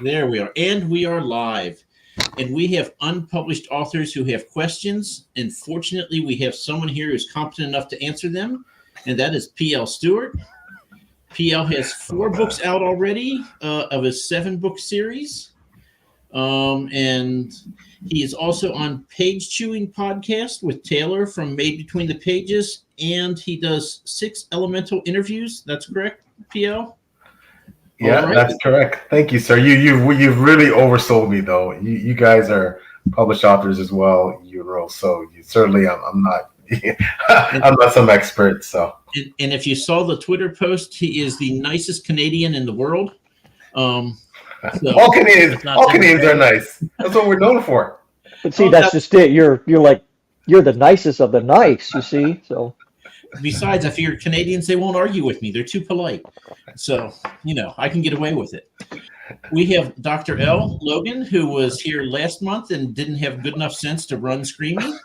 There we are. And we are live. And we have unpublished authors who have questions. And fortunately, we have someone here who's competent enough to answer them. And that is P.L. Stewart. P.L. has 4 books out already of his 7-book series. And he is also on Page Chewing Podcast with Taylor from Made Between the Pages. And he does 6 elemental interviews. That's correct, P.L.? Yeah, right. That's correct. Thank you, sir. You've really oversold me, though. You guys are published authors as well, so you certainly I'm not I'm not some expert. So, and if you saw the Twitter post, he is the nicest Canadian in the world. So, all Canadians are nice. That's what we're known for. But see, that's just it. You're the nicest of the nice. You see, so. Besides, I figure Canadians, they won't argue with me. They're too polite. So, I can get away with it. We have Dr. L. Logan, who was here last month and didn't have good enough sense to run screaming.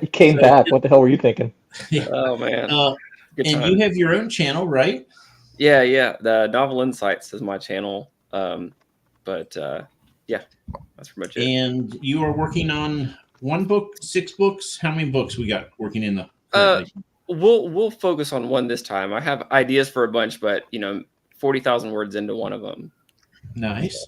He came back. What the hell were you thinking? Yeah. Oh, man. And you have your own channel, right? Yeah. The Novel Insights is my channel. Yeah, that's pretty much it. And you are working on 1 book, 6 books? How many books we got working in the... We'll focus on one this time. I have ideas for a bunch, but 40,000 words into one of them. Nice.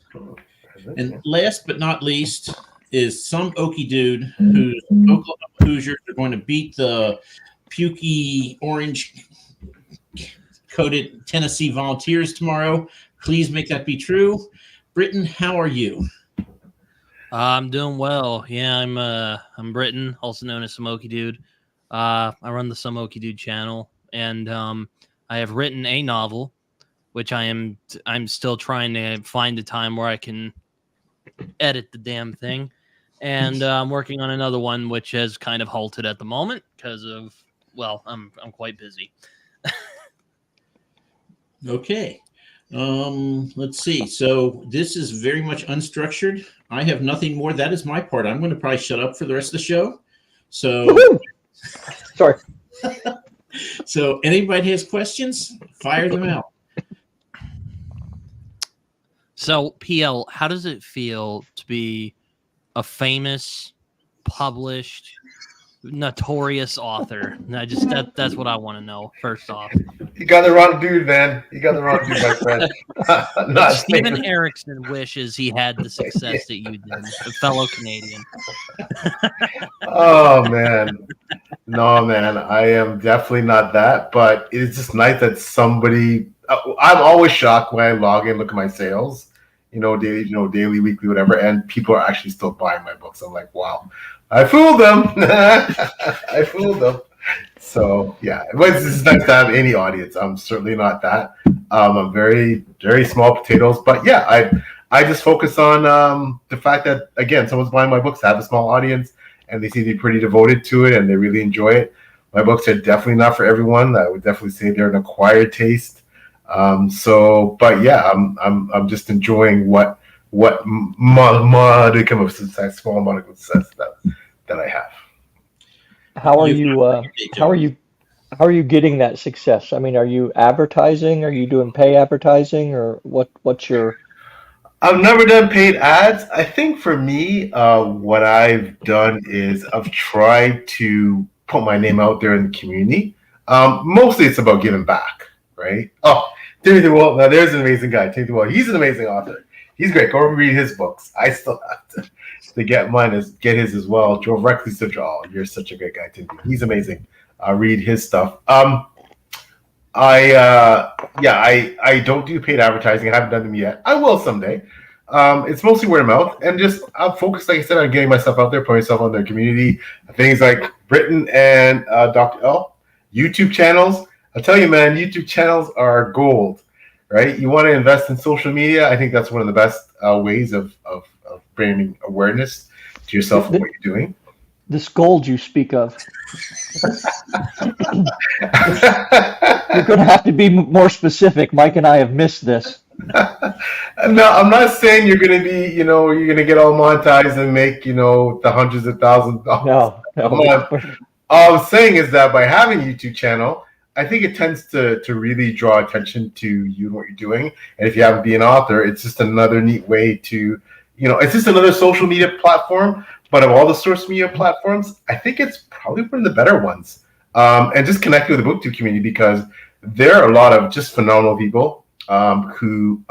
And last but not least is some Okie dude whose Oklahoma Hoosiers are going to beat the pukey orange coated Tennessee Volunteers tomorrow. Please make that be true. Britton, how are you? I'm doing well. Yeah, I'm Britton, also known as Some Okie Dude. I run the Some Okie Dude channel, and I have written a novel, which I'm still trying to find a time where I can edit the damn thing, and I'm working on another one, which has kind of halted at the moment because of I'm quite busy. Okay, let's see. So this is very much unstructured. I have nothing more. That is my part. I'm going to probably shut up for the rest of the show. So. Woo-hoo! Sorry. So anybody has questions, fire them out. So, PL, how does it feel to be a famous, published, notorious author? That's what I want to know, first off. You got the wrong dude, man. You got the wrong dude, my friend. Steven Erickson wishes he had the success that you did, a fellow Canadian. Oh, man. No, man, I am definitely not that, but it's just nice that somebody. I'm always shocked when I log in, look at my sales, daily, weekly, whatever, and people are actually still buying my books. I'm like, wow, I fooled them. I fooled them. So yeah, it's nice to have any audience. I'm certainly not that. I'm very, very small potatoes, but yeah, I just focus on the fact that, again, someone's buying my books, I have a small audience, and they seem to be pretty devoted to it, and they really enjoy it. My books are definitely not for everyone. I would definitely say they're an acquired taste. But yeah, I'm just enjoying what modicum of success, small modicum of success that I have. How are you getting that success? I mean, are you advertising? Are you doing pay advertising, or what's your? I've never done paid ads. I think for me, what I've done is I've tried to put my name out there in the community. Mostly it's about giving back, right? Oh, Timothy Wall. Now there's an amazing guy, Timothy Wall. He's an amazing author. He's great. Go read his books. I still have to get mine, get his as well. Drove reckless to draw. You're such a great guy, Timothy. He's amazing. Read his stuff. I don't do paid advertising. I haven't done them yet. I will someday. It's mostly word of mouth, and just I'm focused, like I said, on getting myself out there, putting myself on their community. Things like Britton and Dr. L. YouTube channels. I'll tell you, man, YouTube channels are gold, right? You want to invest in social media. I think that's one of the best ways of bringing awareness to yourself and what you're doing. This gold you speak of. You're going to have to be more specific. Mike and I have missed this. No, I'm not saying you're going to be, you're going to get all monetized and make, the hundreds of thousands of dollars a month. All I'm saying is that by having a YouTube channel, I think it tends to really draw attention to you and what you're doing. And if you happen to be an author, it's just another neat way to, it's just another social media platform. But of all the social media platforms, I think it's probably one of the better ones. And just connecting with the BookTube community, because there are a lot of just phenomenal people who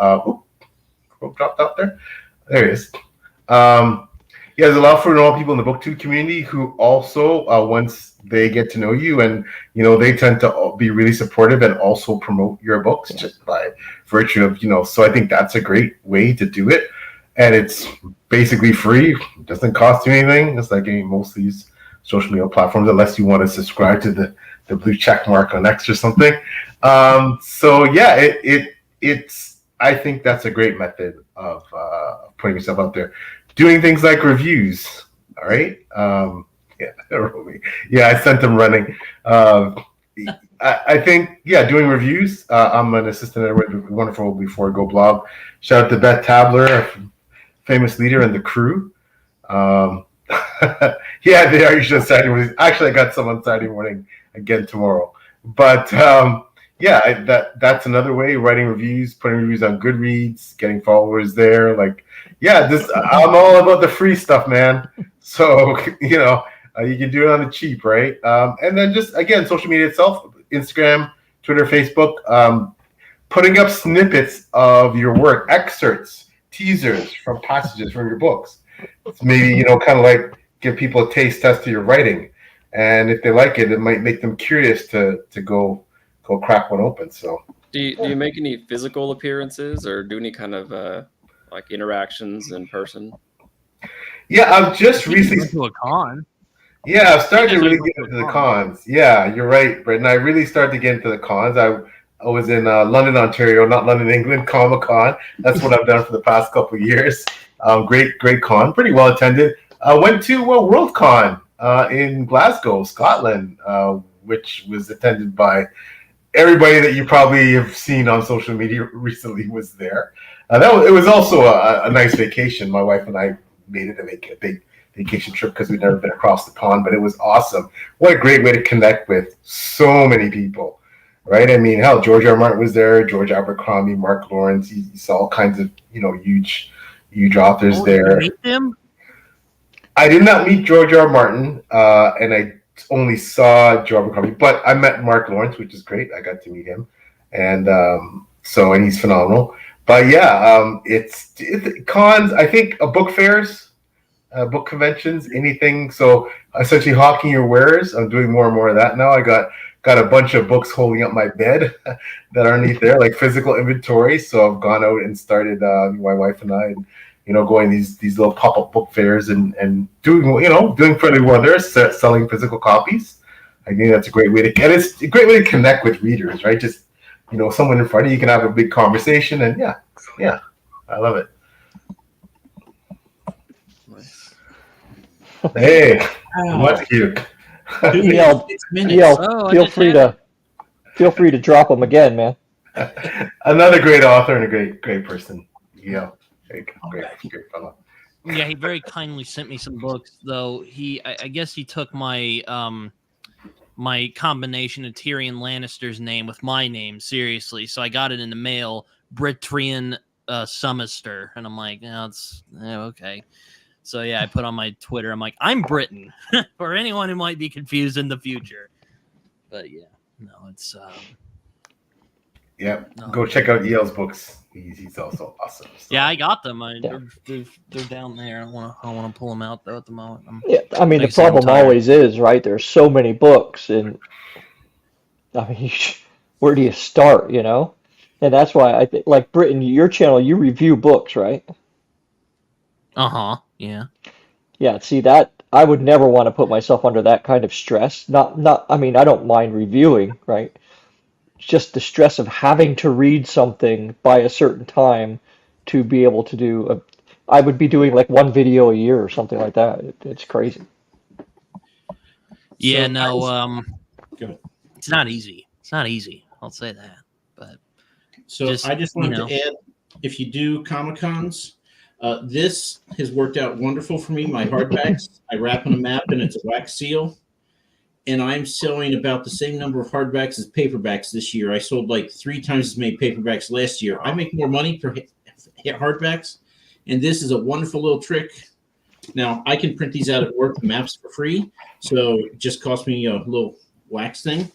dropped out there. There he is. Yeah, there's a lot of phenomenal people in the BookTube community who also, once they get to know you, and they tend to be really supportive and also promote your books just by virtue of So I think that's a great way to do it, and it's basically free. It doesn't cost you anything. It's like most of these social media platforms, unless you want to subscribe to the blue check mark on X or something. So yeah, it's. I think that's a great method of putting yourself out there. Doing things like reviews, all right? Yeah, I sent them running. I think, doing reviews. I'm an assistant editor with wonderful Before Go blog. Shout out to Beth Tabler, famous leader, and the crew. Yeah, they are usually on Saturday mornings. Actually, I got some on Saturday morning again tomorrow. But that's another way, writing reviews, putting reviews on Goodreads, getting followers there. I'm all about the free stuff, man. So, you can do it on the cheap, right? And then just, again, social media itself, Instagram, Twitter, Facebook, putting up snippets of your work, excerpts, teasers from passages from your books. It's maybe, kind of like give people a taste test of your writing. And if they like it, it might make them curious to go crack one open. So do you make any physical appearances or do any kind of interactions in person? Yeah, I've just recently to a con. Yeah, I've started to really get into the cons. Yeah, you're right, Brendan. I really started to get into the cons. I was in London, Ontario, not London, England, Comic-Con. That's what I've done for the past couple of years. Great con, pretty well attended. I went to Worldcon in Glasgow, Scotland, which was attended by everybody that you probably have seen on social media recently was there. It was also a nice vacation. My wife and I made it a big vacation trip because we'd never been across the pond, but it was awesome. What a great way to connect with so many people, right? I mean, hell, George R. R. Martin was there, George Abercrombie, Mark Lawrence. You saw all kinds of, huge authors there. Did you meet them? I did not meet George R. R. Martin, and I only saw Joe Abercrombie, but I met Mark Lawrence, which is great. I got to meet him, and he's phenomenal. But yeah, it's cons. I think book fairs, book conventions, anything. So essentially hawking your wares. I'm doing more and more of that now. I got a bunch of books holding up my bed that are underneath there, like physical inventory. So I've gone out and started, my wife and I, going these little pop-up book fairs and doing fairly well there, selling physical copies. I think that's a great way to, and it's a great way to connect with readers, right? Just, someone in front of you, can have a big conversation, and yeah, I love it. Nice. Hey, what's cute? EL, feel free to drop them again, man. Another great author and a great person. Yeah, great fellow. Yeah, he very kindly sent me some books, though. I guess he took my my combination of Tyrion Lannister's name with my name seriously, so I got it in the mail, Britrian Sumister, and I'm like, okay. So yeah, I put on my Twitter, I'm like, I'm Britain, for anyone who might be confused in the future. But yeah, no, it's yeah. Go check out EL's books. He's also awesome. So. Yeah, I got them. They're down there. I don't want to pull them out though at the moment. I mean, the problem always is, right? There's so many books, and I mean, where do you start? And that's why I think, like Britain, your channel, you review books, right? Yeah. Yeah. See that I would never want to put myself under that kind of stress. Not. I mean, I don't mind reviewing, right? Just the stress of having to read something by a certain time to be able to do I would be doing like one video a year or something like that. It's crazy. Yeah, Go. It's not easy. I'll say that. But I just wanted to add, if you do Comic-Cons, this has worked out wonderful for me. My hardbacks, I wrap in a map and it's a wax seal. and I'm selling about the same number of hardbacks as paperbacks this year. I sold like 3 times as many paperbacks last year. I make more money per hardbacks, and this is a wonderful little trick. Now, I can print these out at work, the maps for free, so it just cost me a little wax thing.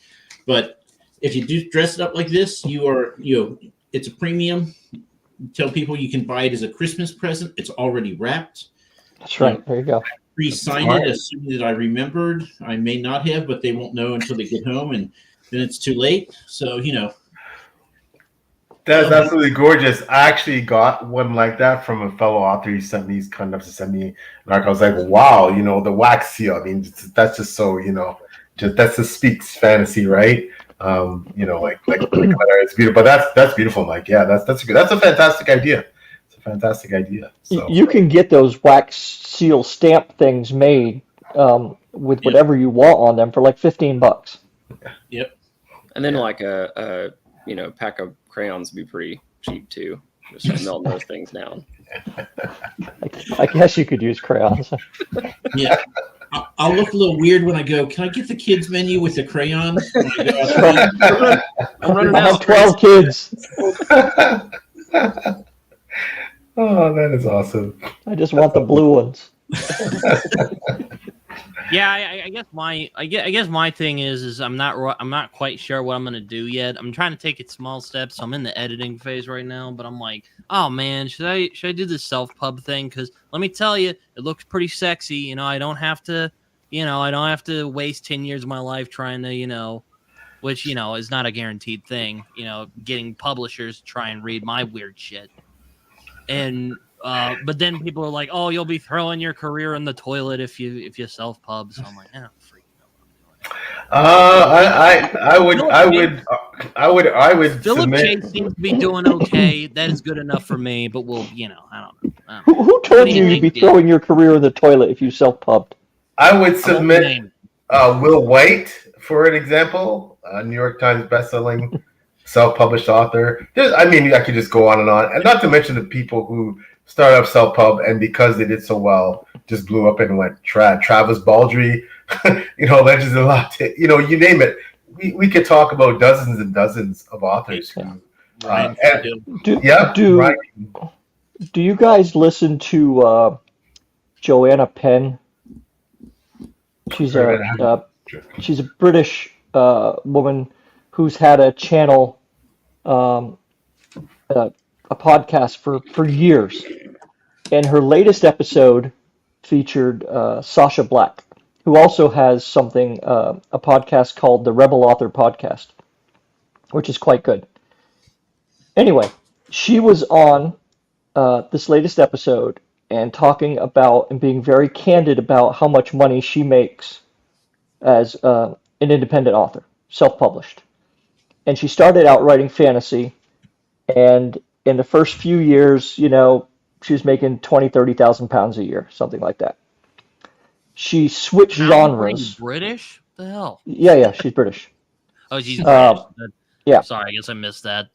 But if you do dress it up like this, it's a premium. Tell people you can buy it as a Christmas present. It's already wrapped. That's right. There you go. Re-sign it, assuming that I remembered. I may not have, but they won't know until they get home, and then it's too late. So, That's absolutely gorgeous. I actually got one like that from a fellow author. He sent me, he's kind enough to send me an article. I was like, wow, the wax seal. I mean, that's just so, that just speaks fantasy, right? Like it's beautiful. But that's beautiful, Mike. Yeah, that's a fantastic idea. It's a fantastic idea. So you can get those wax seal stamp things made with whatever you want on them for like $15. Yep. And then like a pack of crayons would be pretty cheap too. Just melting those things down. I guess you could use crayons. Yeah. I'll look a little weird when I go, can I get the kids menu with the crayon? I have 12 kids. Oh, that is awesome. I just want the blue ones. Yeah, I guess my thing is I'm not quite sure what I'm gonna do yet. I'm trying to take it small steps. I'm in the editing phase right now, but I'm like, oh man, should I do this self-pub thing? Because let me tell you, it looks pretty sexy. I don't have to waste 10 years of my life trying to which is not a guaranteed thing. Getting publishers to try and read my weird shit, and but then people are like, "Oh, you'll be throwing your career in the toilet if you self pub." So I'm like, freak. I would Philip submit. Chase seems to be doing okay. That is good enough for me. But we'll, I don't know. Who told you you'd be throwing your career in the toilet if you self pubbed? I would submit Will White for an example, a New York Times bestselling self-published author. I could just go on, and not to mention the people who started up self-pub and because they did so well, just blew up and went Travis Baldry, Legends of Lot, you name it. We could talk about dozens and dozens of authors. Do you guys listen to Joanna Penn? She's a British woman who's had a channel, a podcast for years, and her latest episode featured Sasha Black, who also has a podcast called the Rebel Author Podcast, which is quite good. Anyway, she was on this latest episode and talking about and being very candid about how much money she makes as an independent author, self-published. And she started out writing fantasy, and in the first few years, she was making 20,000, 30,000 pounds a year, something like that. She switched genres. British? What the hell? Yeah, she's British. Oh, she's British. Yeah. Sorry, I guess I missed that.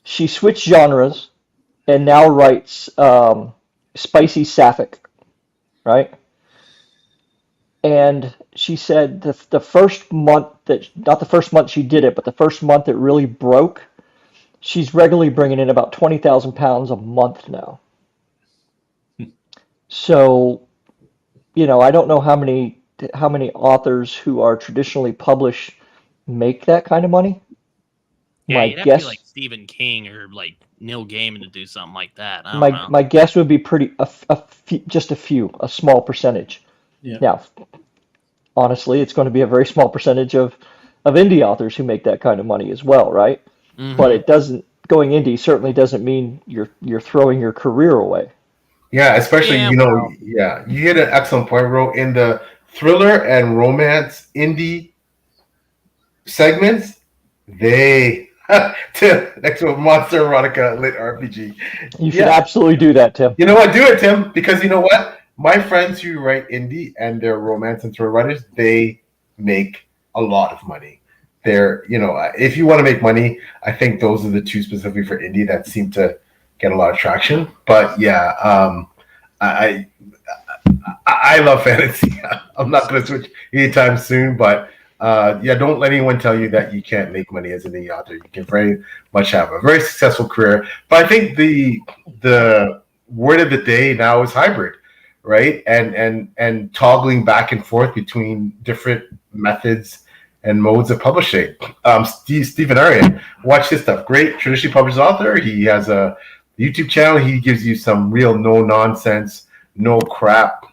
She switched genres and now writes spicy sapphic, right? And she said the first month not the first month she did it, but the first month it really broke, she's regularly bringing in about 20,000 pounds a month now. So, I don't know how many authors who are traditionally published make that kind of money. Yeah, you'd have to be like Stephen King or like Neil Gaiman to do something like that. I don't know. My guess would be a small percentage. Yeah. Now, honestly, it's going to be a very small percentage of indie authors who make that kind of money as well, right? Mm-hmm. But going indie certainly doesn't mean you're throwing your career away. Yeah, especially you hit an excellent point, Ro. In the thriller and romance indie segments, next to a Monster Erotica lit RPG. You should absolutely do that, Tim. You know what? Do it, Tim, because you know what? My friends who write indie and they're romance and thriller writers, they make a lot of money. They're, if you want to make money, I think those are the two specifically for indie that seem to get a lot of traction. But yeah, I love fantasy. I'm not going to switch anytime soon, but yeah, don't let anyone tell you that you can't make money as an indie author. You can very much have a very successful career. But I think the word of the day now is hybrid, right? And toggling back and forth between different methods and modes of publishing. Stephen Arian, watch his stuff. Great traditionally published author. He has a YouTube channel. He gives you some real no nonsense, no crap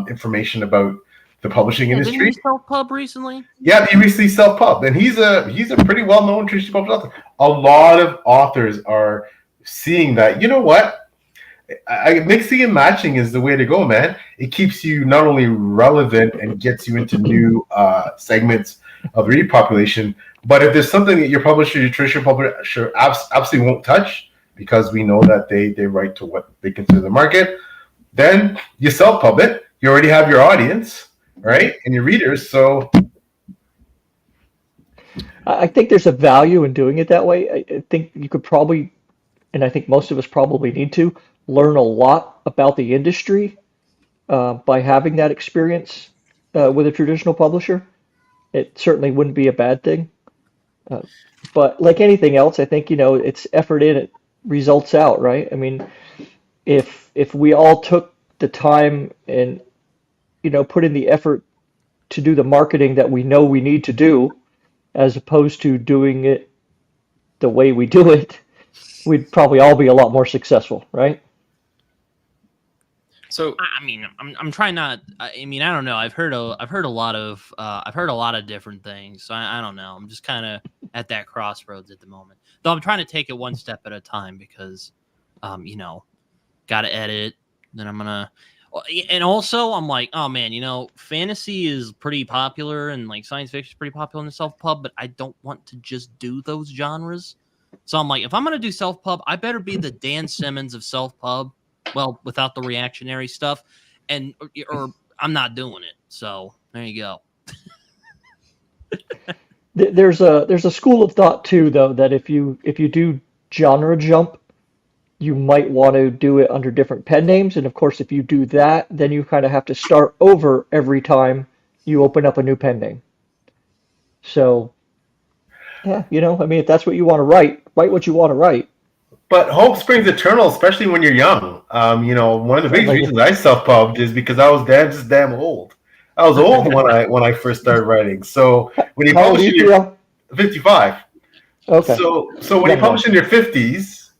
information about the publishing industry. Didn't you self-pub recently? Yeah, he recently self-pubbed, and he's a pretty well-known traditionally published author. A lot of authors are seeing that. You know what? Mixing and matching is the way to go, man. It keeps you not only relevant and gets you into new segments of the reading population, but if there's something that your publisher, your traditional publisher, absolutely won't touch because we know that they write to what they consider the market, then you self-pub it. You already have your audience, right, and your readers. So I think there's a value in doing it that way. I think you could probably, and I think most of us probably need to, learn a lot about the industry by having that experience with a traditional publisher. It certainly wouldn't be a bad thing. But like anything else, I think, it's effort in, it results out, right? I mean, if we all took the time and, put in the effort to do the marketing that we know we need to do, as opposed to doing it the way we do it, we'd probably all be a lot more successful, right? So I mean, I'm trying not. I mean, I don't know. I've heard a lot of different things. So I don't know. I'm just kind of at that crossroads at the moment. Though I'm trying to take it one step at a time because, got to edit. Then I'm gonna, and also I'm like, oh man, fantasy is pretty popular and like science fiction is pretty popular in the self-pub, but I don't want to just do those genres. So I'm like, if I'm gonna do self-pub, I better be the Dan Simmons of self-pub. Well, without the reactionary stuff, or I'm not doing it. So there you go. There's a school of thought too, though, that if you do genre jump, you might want to do it under different pen names, and of course, if you do that, then you kind of have to start over every time you open up a new pen name. So, yeah, I mean, if that's what you want to write what you want to write. but hope springs eternal, especially when you're young. One of the biggest reasons I self-pubbed is because I was just damn old. I was old when I first started writing. So when you How old are publish you, in your Theo? 55. Okay. So when you publish in your 50s,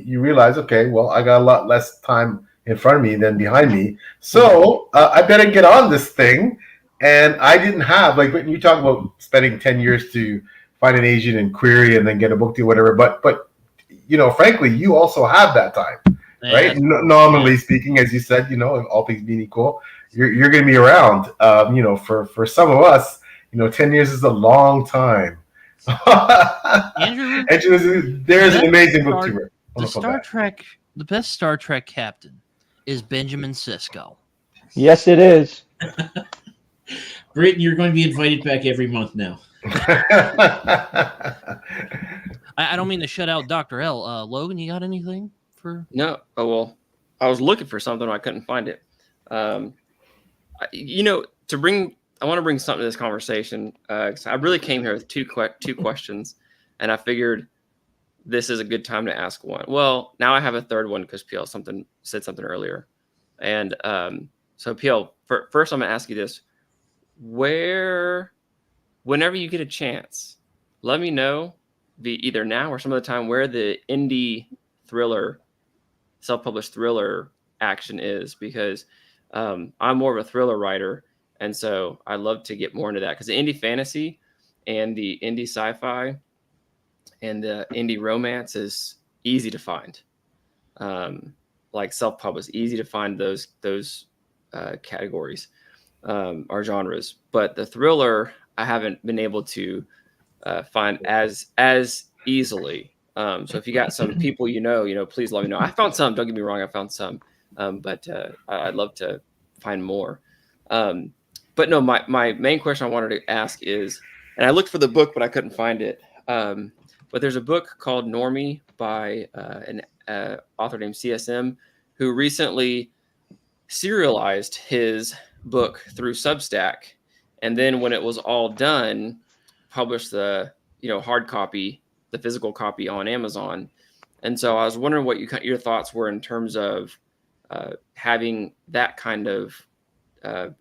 you realize, okay, well, I got a lot less time in front of me than behind me. So I better get on this thing. And I didn't have, like, when you talk about spending 10 years to find an agent and query and then get a book deal, whatever. But frankly, you also have that time, right? Nominally speaking, as you said, all things being equal, you're going to be around. For some of us, 10 years is a long time. Andrew, there's an amazing book to read. The best Star Trek captain is Benjamin Sisko. Yes, it is. Great, you're going to be invited back every month now. I don't mean to shut out Dr. L. Logan, you got anything for? no. Oh well, I was looking for something, I couldn't find it. I want to bring something to this conversation. 'Cause I really came here with two questions, and I figured this is a good time to ask one. Well, now I have a third one because PL said something earlier, and so PL, first I'm gonna ask you this: whenever you get a chance, let me know, be either now or some other time, where the indie thriller, self-published thriller action is, because I'm more of a thriller writer, and so I love to get more into that, because the indie fantasy and the indie sci-fi and the indie romance is easy to find. Like self-pub is easy to find those categories or genres, but the thriller I haven't been able to find as easily. So if you got some people, please let me know. I found some. Don't get me wrong, I found some, but I'd love to find more. But no, my main question I wanted to ask is, and I looked for the book, but I couldn't find it. But there's a book called Normie by an author named CSM, who recently serialized his book through Substack, and then when it was all done, published the hard copy, the physical copy on Amazon. And so I was wondering what your thoughts were in terms of having that kind of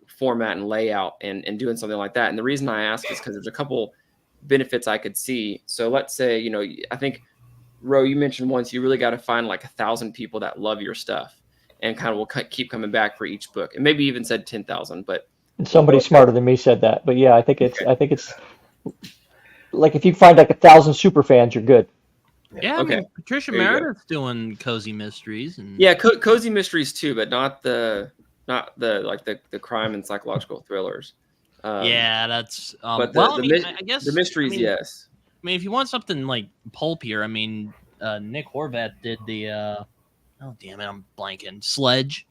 format and layout and doing something like that. And the reason I ask is because there's a couple benefits I could see. So let's say, I think, Ro, you mentioned once you really got to find like 1,000 people that love your stuff and kind of will keep coming back for each book. And maybe even said 10,000, but And somebody smarter than me said that. But yeah, I think it's like if you find like 1,000 super fans, you're good. Yeah, I Okay. mean, Patricia There you go. Meredith's doing Cozy Mysteries, and yeah, cozy mysteries too, but not the crime and psychological thrillers. yeah, that's But well, I the mean, my- I guess the mysteries, I mean, yes. I mean, if you want something like pulpier, I mean, Nick Horvath did the oh damn it, I'm blanking, Sledge,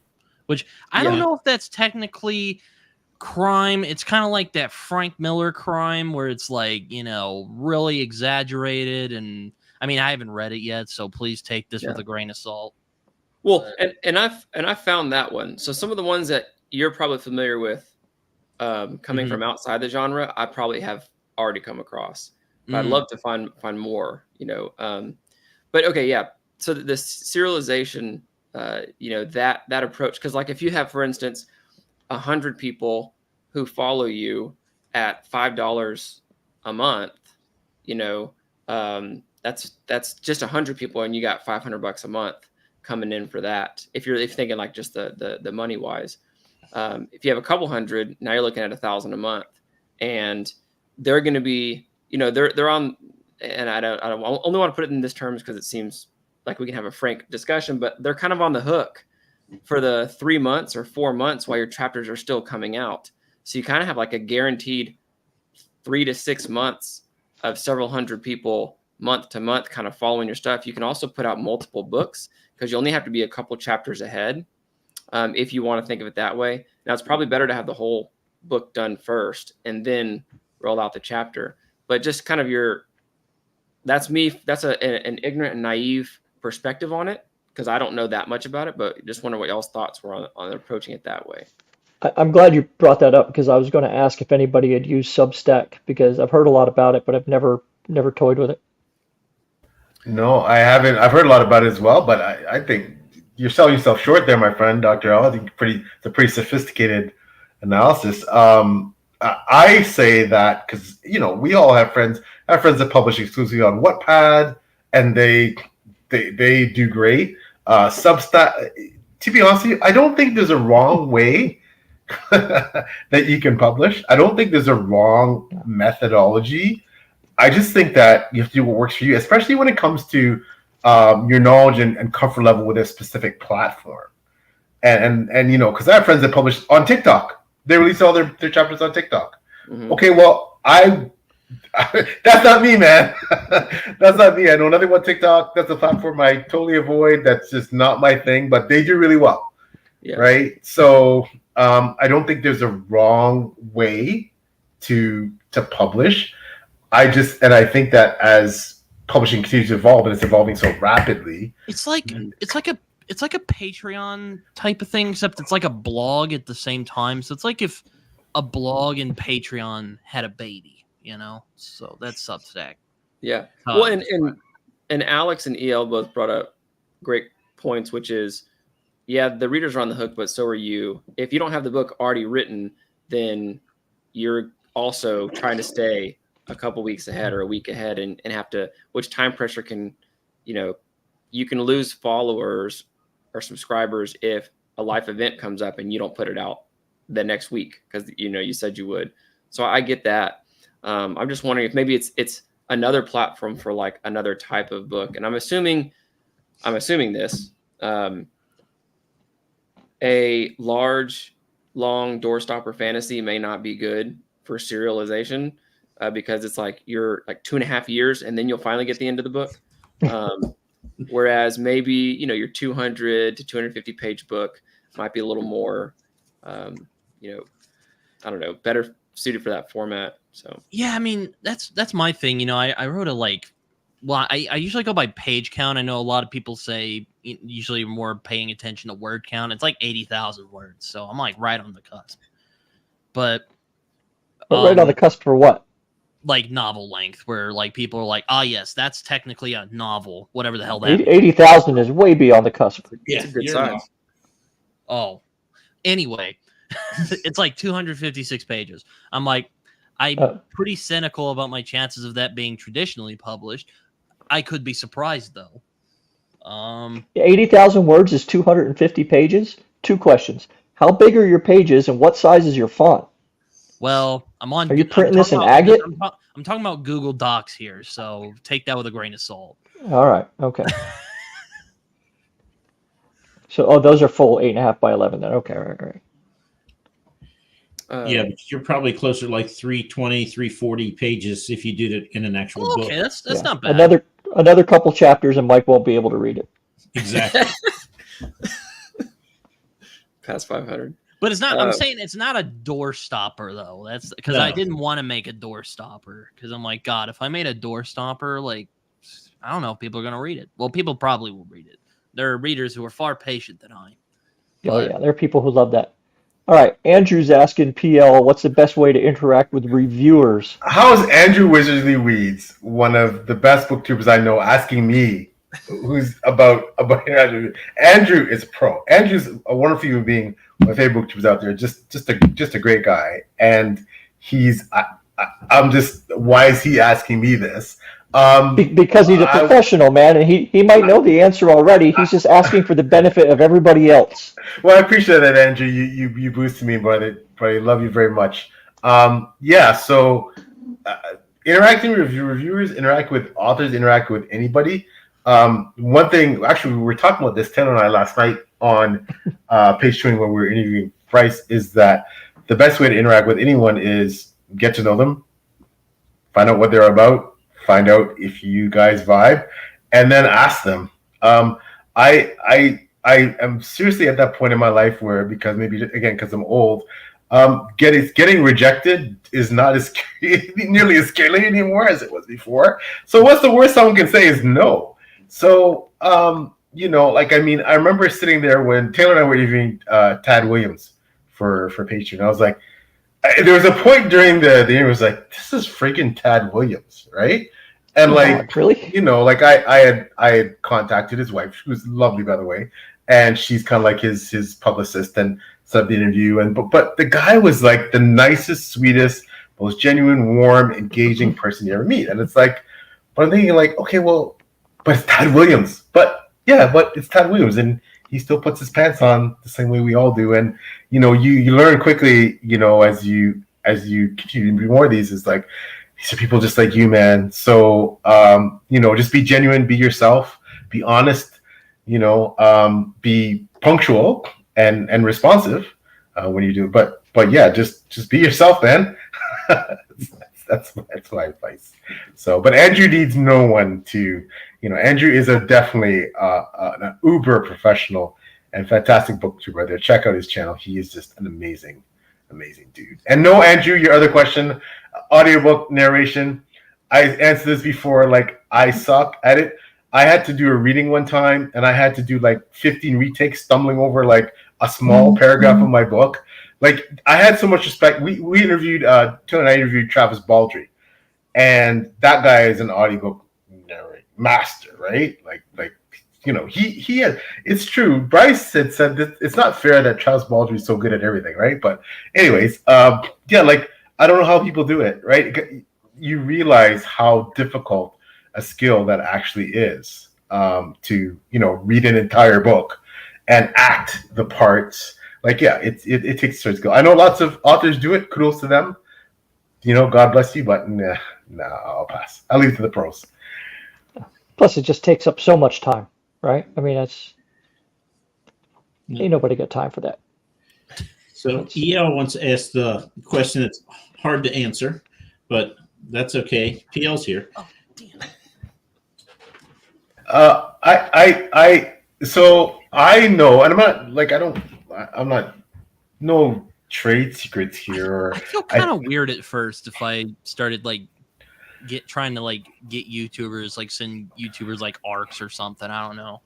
which I don't Yeah. know if that's technically crime. It's kind of like that Frank Miller crime where it's like, really exaggerated. And I mean, I haven't read it yet, so please take this with a grain of salt. Well, and I've found that one. So some of the ones that you're probably familiar with, coming from outside the genre, I probably have already come across. But I'd love to find more. But okay, yeah. So the serialization, that approach, because like if you have, for instance, 100 people who follow you at $5 a month, that's just 100 people, and you got $500 a month coming in for that. If you're thinking like just the money wise, if you have a couple hundred, now you're looking at 1,000 a month, and they're going to be, they're on. And I only want to put it in this terms because it seems like we can have a frank discussion, but they're kind of on the hook for the 3 months or 4 months while your chapters are still coming out. So you kind of have like a guaranteed 3 to 6 months of several hundred people month to month kind of following your stuff. You can also put out multiple books because you only have to be a couple chapters ahead, if you want to think of it that way. Now, it's probably better to have the whole book done first and then roll out the chapter. But just kind of that's me. That's an ignorant and naive perspective on it, because I don't know that much about it, but just wonder what y'all's thoughts were on approaching it that way. I'm glad you brought that up because I was going to ask if anybody had used Substack because I've heard a lot about it, but I've never toyed with it. No, I haven't. I've heard a lot about it as well, but I think you're selling yourself short there, my friend, Dr. L. I think it's a pretty sophisticated analysis. I say that because we all have friends. I have friends that publish exclusively on Wattpad, and they do great. Substack. To be honest with you, I don't think there's a wrong way that you can publish. I don't think there's a wrong methodology. I just think that you have to do what works for you, especially when it comes to your knowledge and comfort level with a specific platform. And because I have friends that publish on TikTok. They release all their chapters on TikTok. Mm-hmm. Okay, well, that's not me, man. That's not me. I know nothing about TikTok. That's a platform I totally avoid. That's just not my thing, but they do really well. Yeah. Right? So I don't think there's a wrong way to publish. I think that as publishing continues to evolve, and it's evolving so rapidly. It's like a Patreon type of thing, except it's like a blog at the same time. So it's like if a blog and Patreon had a baby, So that's Substack. Yeah. Well, and Alex and EL both brought up great points, which is, yeah, the readers are on the hook, but so are you. If you don't have the book already written, then you're also trying to stay a couple weeks ahead or a week ahead and have to, which time pressure can, you can lose followers or subscribers if a life event comes up and you don't put it out the next week because you said you would. So I get that. I'm just wondering if maybe it's another platform for like another type of book. And I'm assuming this, a large, long doorstopper fantasy may not be good for serialization because it's like you're like 2.5 years and then you'll finally get the end of the book. Whereas maybe, your 200 to 250 page book might be a little more, I don't know, better suited for that format. So, yeah, I mean, that's my thing. I wrote a well, I usually go by page count. I know a lot of people say usually you're more paying attention to word count. It's like 80,000 words, so I'm like right on the cusp. But right on the cusp for what? like novel length, where like people are like, "Ah, yes, that's technically a novel." Whatever the hell that means. 80,000 is way beyond the cusp. Yeah, It's a good you're size. not. Oh, anyway, it's like 256 pages. I'm like, I'm pretty cynical about my chances of that being traditionally published. I could be surprised though. 80,000 words is 250 pages. 2 questions. How big are your pages and what size is your font? Well, I'm on. Are you printing this in about- agate? I'm talking about Google Docs here, so take that with a grain of salt. All right. Okay. So, those are full 8.5 by 11 then. Okay. Right. Yeah, but you're probably closer to like 320, 340 pages if you did it in an actual book. Okay, that's Yeah. not bad. Another couple chapters and Mike won't be able to read it. Exactly. Past 500. But it's not. I'm saying it's not a door stopper though. That's because No. I didn't want to make a door stopper because I'm like, God, if I made a door stopper, like, I don't know if people are gonna read it. Well, people probably will read it. There are readers who are far patient than I. Oh yeah, there are people who love that. All right, Andrew's asking PL, what's the best way to interact with reviewers? How is Andrew Wizardly Weeds, one of the best booktubers I know, asking me who's about Andrew? Andrew is a pro. Andrew's a wonderful human being. My favorite booktubers out there. Just a great guy. And I'm just, why is he asking me this? Because he's a professional, man, and he might know the answer already. He's just asking for the benefit of everybody else. Well, I appreciate that, Andrew. You boosted me, but I love you very much. So interacting with reviewers, interact with authors, interact with anybody. One thing, actually, we were talking about this, Taylor and I, last night on page 20 when we were interviewing Bryce, is that the best way to interact with anyone is get to know them, find out what they're about, find out if you guys vibe, and then ask them. I am seriously at that point in my life where, because maybe again because I'm old, getting rejected is not as nearly as scary anymore as it was before. So what's the worst someone can say is no. So I remember sitting there when Taylor and I were interviewing Tad Williams for Patreon. I was like, there was a point during the interview, I was like, this is freaking Tad Williams, right? And really? I had contacted his wife, who's lovely, by the way, and she's kind of like his publicist, and set up the interview. But the guy was like the nicest, sweetest, most genuine, warm, engaging person you ever meet. And it's like, but I'm thinking like, okay, well, but it's Tad Williams. But it's Tad Williams, and he still puts his pants on the same way we all do. And you learn quickly, as you continue to do more of these, is like, these are people just like you, man. So, just be genuine, be yourself, be honest, be punctual and responsive when you do. But yeah, just be yourself, man. that's my advice. So, but Andrew needs no one to, Andrew is definitely an uber professional and fantastic booktuber there. Check out his channel. He is just an amazing dude. And no, Andrew, your other question, audiobook narration. I answered this before, like, I suck at it. I had to do a reading one time, and I had to do like 15 retakes, stumbling over like a small paragraph of my book. Like, I had so much respect. We interviewed, Taylor and I interviewed Travis Baldry, and that guy is an audiobook master, right? Like he has. It's true. Bryce had said that it's not fair that Travis Baldry is so good at everything, right? But anyways, like, I don't know how people do it, right? You realize how difficult a skill that actually is, to read an entire book and act the parts. Like, yeah, it takes a certain skill. I know lots of authors do it. Kudos to them. God bless you, but nah, I'll pass. I'll leave it to the pros. Plus, it just takes up so much time, right? I mean, ain't nobody got time for that. So EL wants to ask the question that's hard to answer, but that's okay. PL's here. Oh, damn. So I know, and I'm not no trade secrets here. I feel kind of weird at first if I started like trying to like get YouTubers, like send YouTubers like arcs or something. I don't know.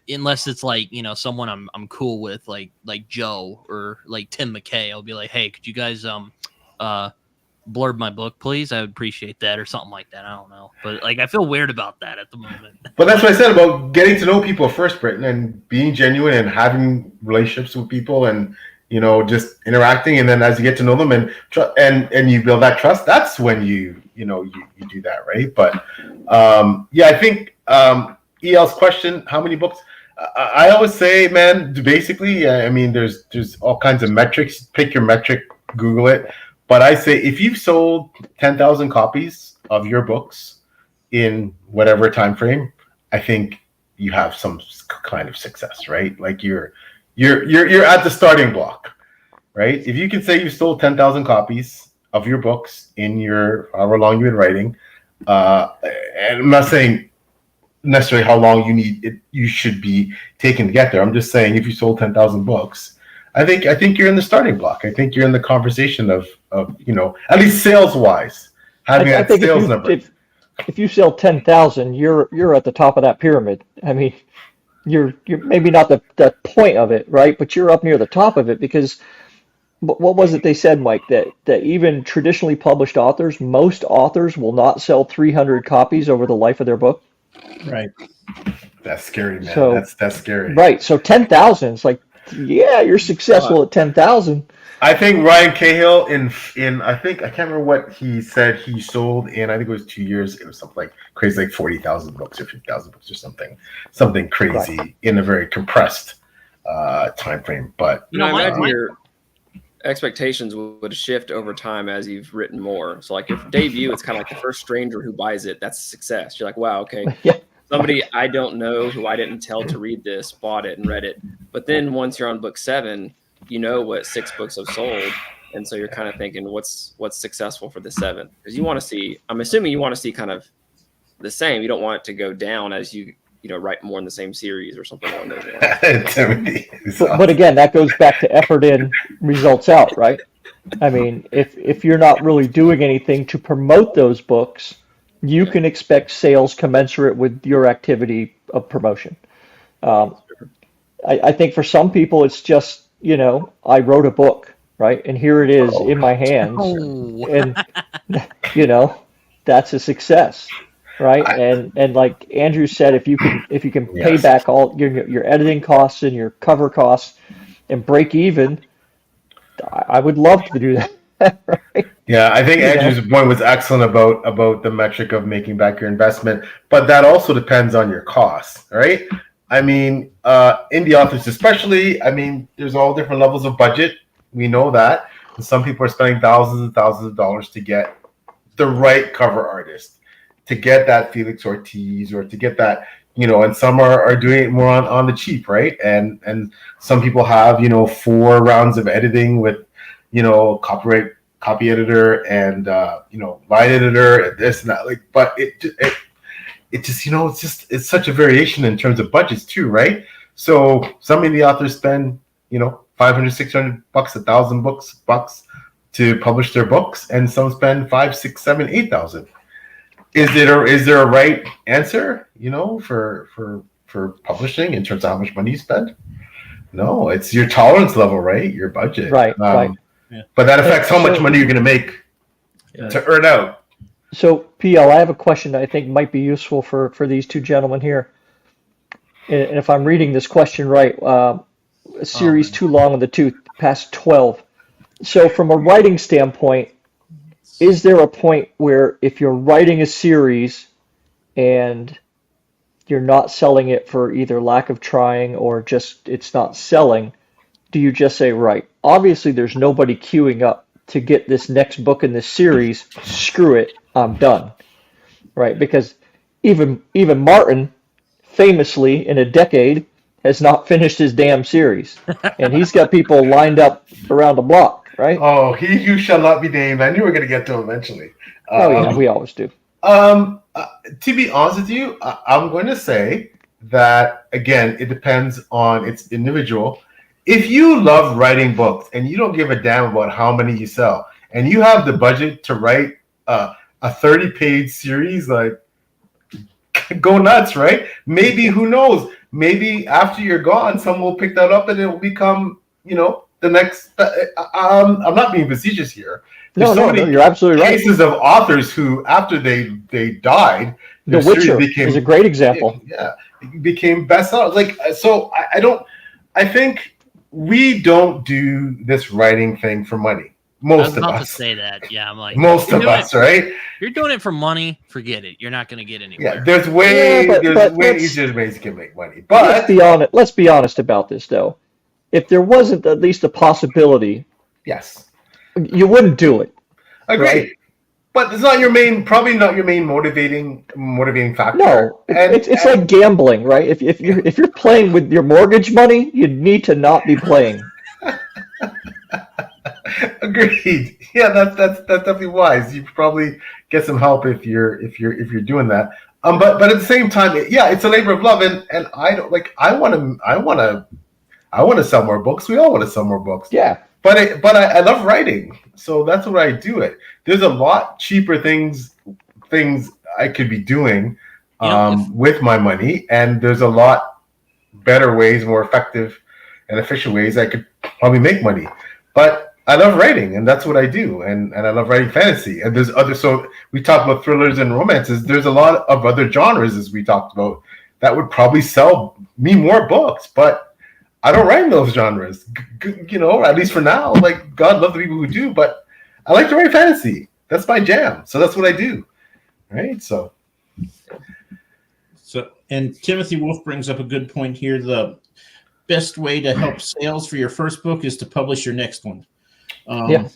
Unless it's like, you know, someone I'm cool with, like Joe or like Tim McKay. I'll be like, hey, could you guys blurb my book, please? I would appreciate that, or something like that. I don't know, but like I feel weird about that at the moment. But that's what I said about getting to know people first, Britton, and being genuine and having relationships with people, and you know, just interacting. And then as you get to know them and you build that trust, that's when you do that, right? But yeah, I think EL's question, how many books? I always say, man, basically, I mean, there's all kinds of metrics. Pick your metric, Google it. But I say if you've sold 10,000 copies of your books in whatever time frame, I think you have some kind of success, right? Like you're at the starting block, right? If you can say you sold 10,000 copies of your books in your however long you've been writing, and I'm not saying necessarily how long you should be taking to get there. I'm just saying if you sold 10,000 books, I think you're in the starting block. I think you're in the conversation of you know, at least sales wise, having that sales number. If you sell 10,000, you're at the top of that pyramid. I mean, you're maybe not the point of it, right? But you're up near the top of it, because what was it they said, Mike, that even traditionally published authors, most authors will not sell 300 copies over the life of their book. Right. That's scary, man. So, that's scary. Right. So 10,000 is like, yeah, you're successful at 10,000. I think Ryan Cahill in I can't remember what he said he sold in, I think it was 2 years. It was something like crazy, like 40,000 books or 50,000 books or something crazy, right, in a very compressed time frame. But I imagine your expectations would shift over time as you've written more. So like if debut, it's kind of like the first stranger who buys it. That's a success. You're like, wow, okay. Yeah. Somebody I don't know who I didn't tell to read this bought it and read it. But then once you're on book 7, you know what 6 books have sold. And so you're kind of thinking what's successful for the 7th. Because you want to see, I'm assuming you want to see kind of the same. You don't want it to go down as you write more in the same series or something along those lines. But again, that goes back to effort in, results out, right? I mean, if you're not really doing anything to promote those books, you can expect sales commensurate with your activity of promotion. I think for some people, it's just, I wrote a book, right? And here it is in my hands. Oh. And, that's a success, right? And like Andrew said, if you can pay back all your editing costs and your cover costs and break even, I would love to do that. Right? Yeah, I think Andrew's point was excellent about the metric of making back your investment, but that also depends on your costs, right? I mean, indie authors especially, I mean, there's all different levels of budget. We know that. And some people are spending thousands and thousands of dollars to get the right cover artist, to get that Felix Ortiz, or to get that, and some are doing it more on the cheap, right? And some people have, 4 rounds of editing with, copy editor and line editor and this and that. Like, but it just it's such a variation in terms of budgets too, right? So some of the authors spend $500, $600, $1,000 to publish their books, and some spend $5,000, $6,000, $7,000, $8,000. Is there a right answer, for publishing in terms of how much money you spend? No, it's your tolerance level, right? Your budget, right? Right. Yeah. But that affects how much money you're going to make to earn out. So, PL, I have a question that I think might be useful for these two gentlemen here. And if I'm reading this question right, a series too long in the tooth, past 12. So from a writing standpoint, is there a point where if you're writing a series and you're not selling it for either lack of trying or just it's not selling, do you just say, right, obviously there's nobody queuing up to get this next book in this series, screw it, I'm done, right? Because even Martin, famously in a decade, has not finished his damn series, and he's got people lined up around the block, right? Oh, he who shall not be named. I knew we were going to get to him eventually. We always do. To be honest with you, I'm going to say that, again, it depends on its individual. If you love writing books and you don't give a damn about how many you sell, and you have the budget to write a a 30-page series, like, go nuts, right? Maybe, who knows? Maybe after you're gone, someone will pick that up and it will become, the next. I'm not being facetious here. There's No, you're absolutely right. Cases of authors who, after they died, The Witcher is a great example. Yeah, it became bestsellers. Like, so I think we don't do this writing thing for money. Most of us. I was about to say that. Yeah, I'm like, most of us, right? If you're doing it for money, forget it. You're not going to get anywhere. Yeah, there's way easier ways to make money. But let's be honest about this, though. If there wasn't at least a possibility, yes, you wouldn't do it. Agreed. Right? But it's probably not your main motivating factor. No, it's like gambling, right? If you're playing with your mortgage money, you need to not be playing. Agreed. Yeah, that's definitely wise. You probably get some help if you're doing that. But at the same time, yeah, it's a labor of love, and I don't like. I want to sell more books. We all want to sell more books. Yeah. But I love writing, so that's what I do it. There's a lot cheaper things I could be doing with my money, and there's a lot better ways, more effective and efficient ways I could probably make money. But I love writing, and that's what I do, and I love writing fantasy. And there's other, so we talked about thrillers and romances. There's a lot of other genres, as we talked about, that would probably sell me more books, but I don't write in those genres, at least for now. Like, God love the people who do, but I like to write fantasy. That's my jam. So that's what I do. Right? So, and Timothy Wolf brings up a good point here. The best way to help sales for your first book is to publish your next one. Yeah.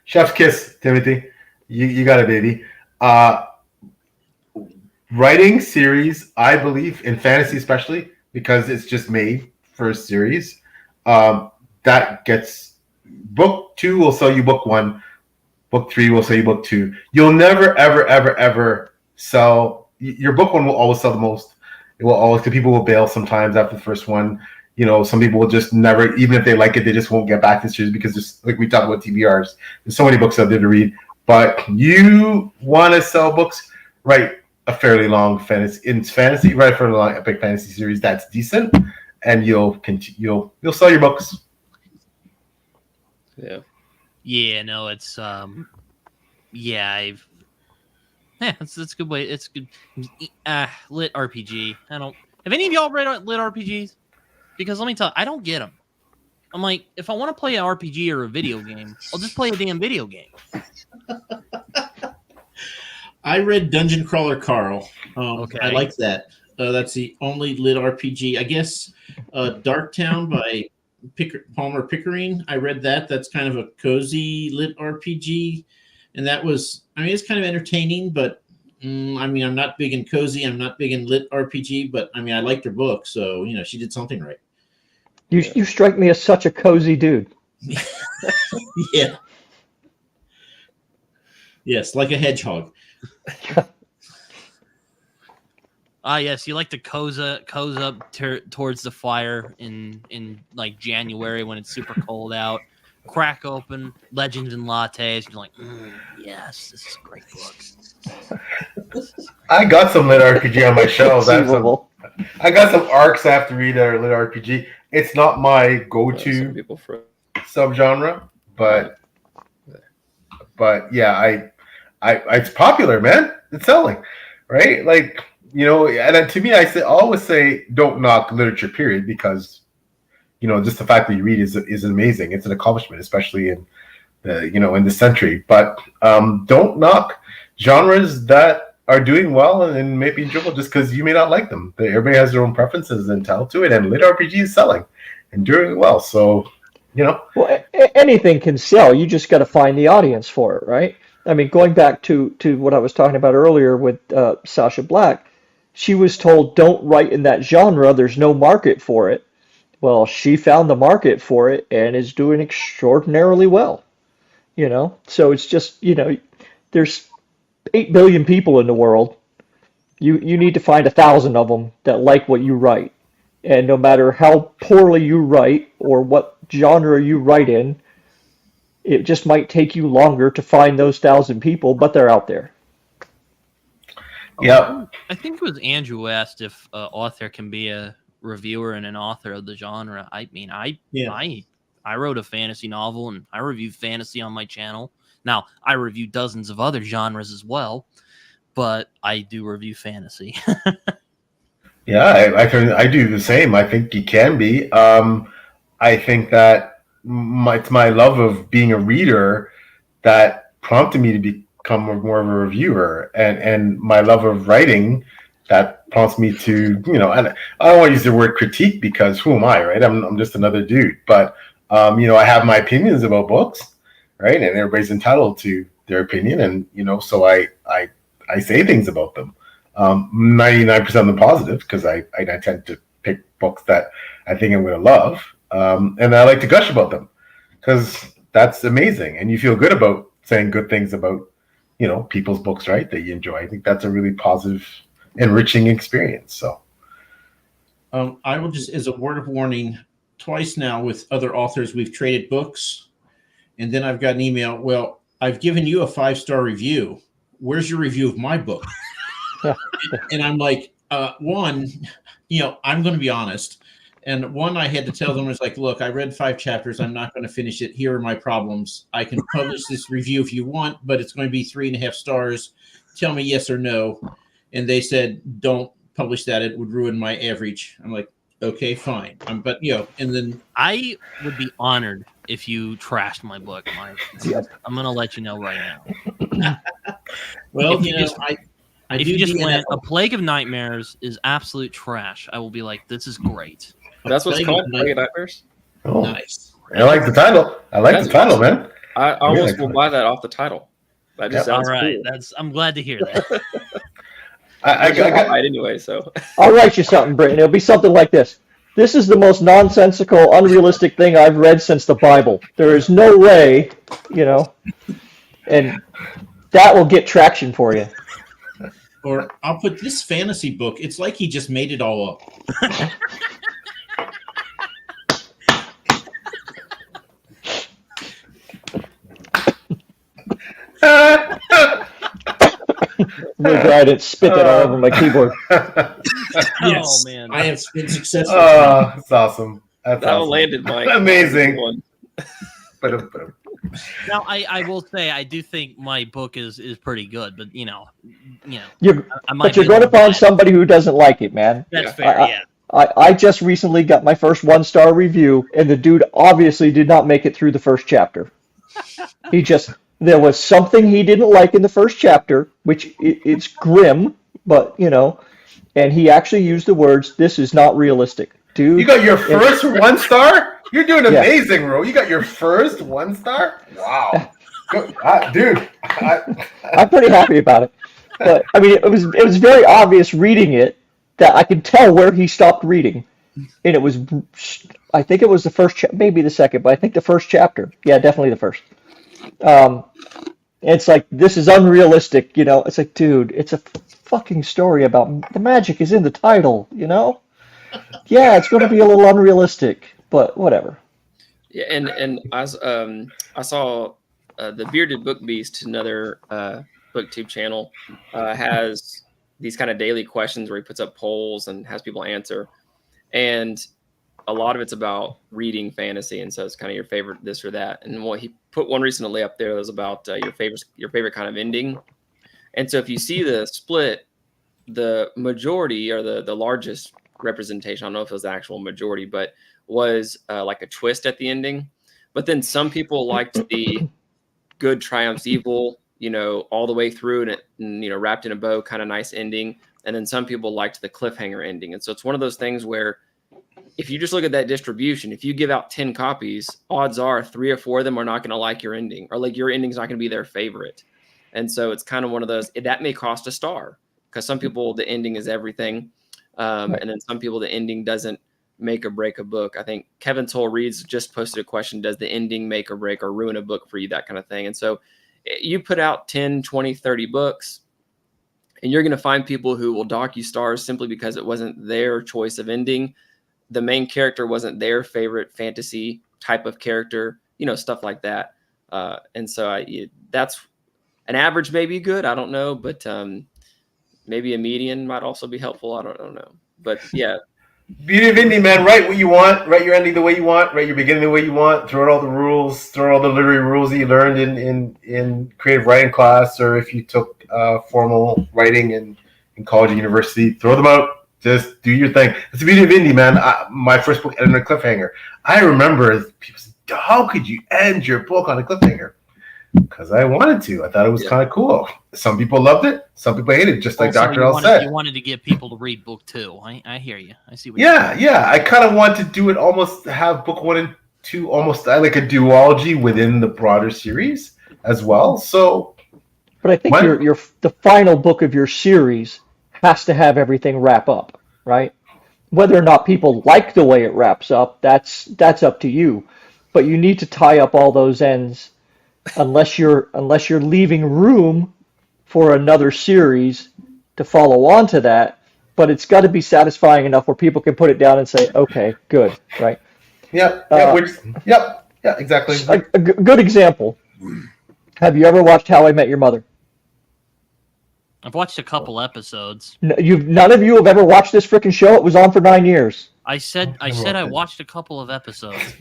Chef's kiss, Timothy. You got it, baby. Writing series, I believe, in fantasy especially, because it's just made for a series, that gets book 2 will sell you book 1, book 3 will sell you book 2. You'll never ever sell, your book 1 will always sell the most. It will always, because people will bail sometimes after the first one. Some people will just never, even if they like it, they just won't get back to the series, because just like we talked about TBRs, there's so many books out there to read. But you want to sell books, write a fairly long fantasy, write for a long epic fantasy series that's decent, and you'll sell your books. Yeah. Yeah, no, it's that's a good way. It's good. Lit RPG. Have any of y'all read lit RPGs? Because let me tell you, I don't get them. I'm like, if I want to play an RPG or a video game, I'll just play a damn video game. I read Dungeon Crawler Carl. Okay. I like that. That's the only lit RPG. I guess Darktown by Palmer Pickering. I read that. That's kind of a cozy lit RPG. And that was, it's kind of entertaining, but I'm not big in cozy. I'm not big in lit RPG, but I liked her book. So, she did something right. You strike me as such a cozy dude. Yeah. Yes, like a hedgehog. Yes, you like to cozy up towards the fire in like January when it's super cold out. Crack open Legends and Lattes. You're like, yes, this is a great book. I got some lit RPG on my shelf. I got some arcs I have to read that are lit RPG. It's not my go-to subgenre, but yeah, I it's popular, man. It's selling, right? Like, and to me, I always say, don't knock literature, period, because just the fact that you read is amazing. It's an accomplishment, especially in in this century. But don't knock genres that are doing well and may be enjoyable just because you may not like them. Everybody has their own preferences and tell to it, and lit RPG is selling and doing well. So, Well, anything can sell. You just got to find the audience for it, right? Going back to what I was talking about earlier with Sasha Black, she was told, don't write in that genre. There's no market for it. Well, she found the market for it and is doing extraordinarily well. So it's just, there's 8 billion people in the world. You need to find 1,000 of them that like what you write. And no matter how poorly you write or what genre you write in, it just might take you longer to find those 1,000 people, but they're out there. Yeah. I think it was Andrew asked if author can be a reviewer and an author of the genre. I mean, I wrote a fantasy novel and I review fantasy on my channel. Now, I review dozens of other genres as well, but I do review fantasy. Yeah, I do the same. I think you can be. I think that it's my love of being a reader that prompted me to become more of a reviewer, and my love of writing that prompts me to, and I don't want to use the word critique because who am I, right? I'm just another dude. But I have my opinions about books, right? And everybody's entitled to their opinion, and so I say things about them. 99% of them positive because I tend to pick books that I think I'm going to love, and I like to gush about them because that's amazing, and you feel good about saying good things about people's books, right? That you enjoy. I think that's a really positive, enriching experience. So, I will just, as a word of warning, twice now with other authors we've traded books, and then I've got an email. Well, I've given you a 5-star review. Where's your review of my book? And I'm like, one, I'm going to be honest. And one, I had to tell them, was like, look, I read 5 chapters. I'm not going to finish it. Here are my problems. I can publish this review if you want, but it's going to be 3.5 stars. Tell me yes or no. And they said, don't publish that. It would ruin my average. I'm like, okay, fine. But, and then I would be honored if you trashed my book, Mike. I'm going to let you know right now. well, if you just went, A Plague of Nightmares is absolute trash, I will be like, this is great. That's what's called, Plague of Nightmares? oh, nice. I like the title. Man. I almost will buy that off the title. That just sounds all right. cool. I'm glad to hear that. I got right anyway, so. I'll write you something, Britton. It'll be something like this. This is the most nonsensical, unrealistic thing I've read since the Bible. There is no way, and that will get traction for you. Or I'll put this fantasy book. It's like he just made it all up. I'm really glad I didn't spit that all over my keyboard. Yes, Oh, man. I have been successful. Oh, that's awesome. That's That one awesome. landed, Mike. Amazing. One. But Now, I will say, I do think my book is pretty good, but, I might But you're be going to a little find biased. somebody who doesn't like it, man. That's Yeah. fair, yeah. I just recently got my first 1-star review, and the dude obviously did not make it through the first chapter. There was something he didn't like in the first chapter, which it's grim, but, and he actually used the words, "This is not realistic." Dude, you got your first 1-star? You're doing Yeah. amazing, bro. You got your first 1-star? Wow. Dude. I'm pretty happy about it. But, I mean, it was very obvious reading it that I could tell where he stopped reading. And it was, I think it was the first, maybe the second, but I think the first chapter. Yeah, definitely the first. It's like, this is unrealistic, It's like, dude, it's a fucking story about the magic is in the title, Yeah, it's going to be a little unrealistic, but whatever. Yeah, and I saw the Bearded Book Beast, another BookTube channel, has these kind of daily questions where he puts up polls and has people answer, and a lot of it's about reading fantasy, and so it's kind of your favorite this or that. And what he put one recently up there was about your favorite kind of ending. And so if you see the split, the majority or the largest representation, I don't know if it was the actual majority, but was like a twist at the ending. But then some people liked the good triumphs evil, all the way through and wrapped in a bow, kind of nice ending. And then some people liked the cliffhanger ending. And so it's one of those things where if you just look at that distribution, if you give out 10 copies, odds are 3 or 4 of them are not going to like your ending, or like your ending's not going to be their favorite. And so it's kind of one of those, that may cost a star, because some people, the ending is everything. And then some people, the ending doesn't make or break a book. I think Kevin Toll Reads just posted a question, does the ending make or break or ruin a book for you, that kind of thing. And so you put out 10, 20, 30 books, and you're going to find people who will dock you stars simply because it wasn't their choice of ending. The main character wasn't their favorite fantasy type of character, stuff like that. And so that's an average, maybe good. I don't know. But maybe a median might also be helpful. I don't know. But yeah. Beauty of indie, man. Write what you want. Write your ending the way you want. Write your beginning the way you want. Throw out all the rules. Throw out all the literary rules that you learned in creative writing class, or if you took formal writing in college or university. Throw them out. Just do your thing. It's the beauty of indie, man. My first book ended on a cliffhanger. I remember people said, "How could you end your book on a cliffhanger?" Because I wanted to. I thought it was kind of cool. Some people loved it. Some people hated it, just like Also, Dr. L said. You wanted to get people to read book 2. I hear you. I see what Yeah. I kind of want to do it almost, have book 1 and 2 almost like a duology within the broader series as well. So, but I think the final book of your series has to have everything wrap up, right? Whether or not people like the way it wraps up, that's up to you. But you need to tie up all those ends. Unless you're leaving room for another series to follow on to that, but it's got to be satisfying enough where people can put it down and say, "Okay, good," right? Yep, exactly. A good example. Have you ever watched How I Met Your Mother? I've watched a couple episodes. None of you have ever watched this freaking show. It was on for 9 years. I said I watched a couple of episodes.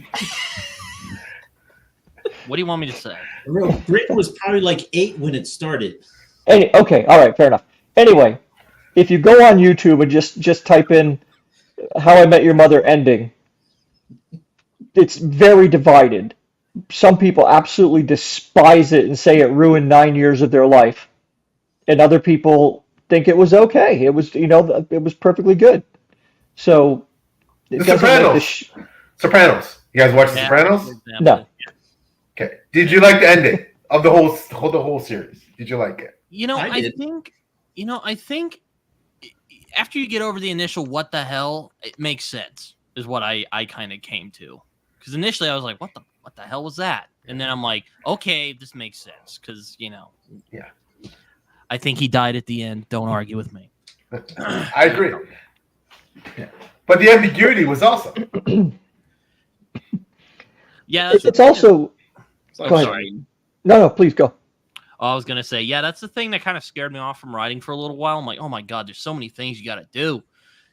What do you want me to say? Britain was probably like 8 when it started. Okay, all right, fair enough. Anyway, if you go on YouTube and just type in How I Met Your Mother ending, it's very divided. Some people absolutely despise it and say it ruined 9 years of their life, and other people think it was okay. It was, it was perfectly good. So, The Sopranos. Sopranos. You guys watch The Sopranos? No. Okay. Did you like the ending of the whole series? Did you like it? I think after you get over the initial what the hell, it makes sense, is what I kind of came to. Because initially I was like, what the hell was that? And then I'm like, okay, this makes sense. Because, Yeah. I think he died at the end. Don't argue with me. I agree. Yeah. But the ambiguity was awesome. Yeah. It's also... So Go ahead. sorry. No, please go. I was going to say, yeah, that's the thing that kind of scared me off from writing for a little while. I'm like, oh my God, there's so many things you got to do.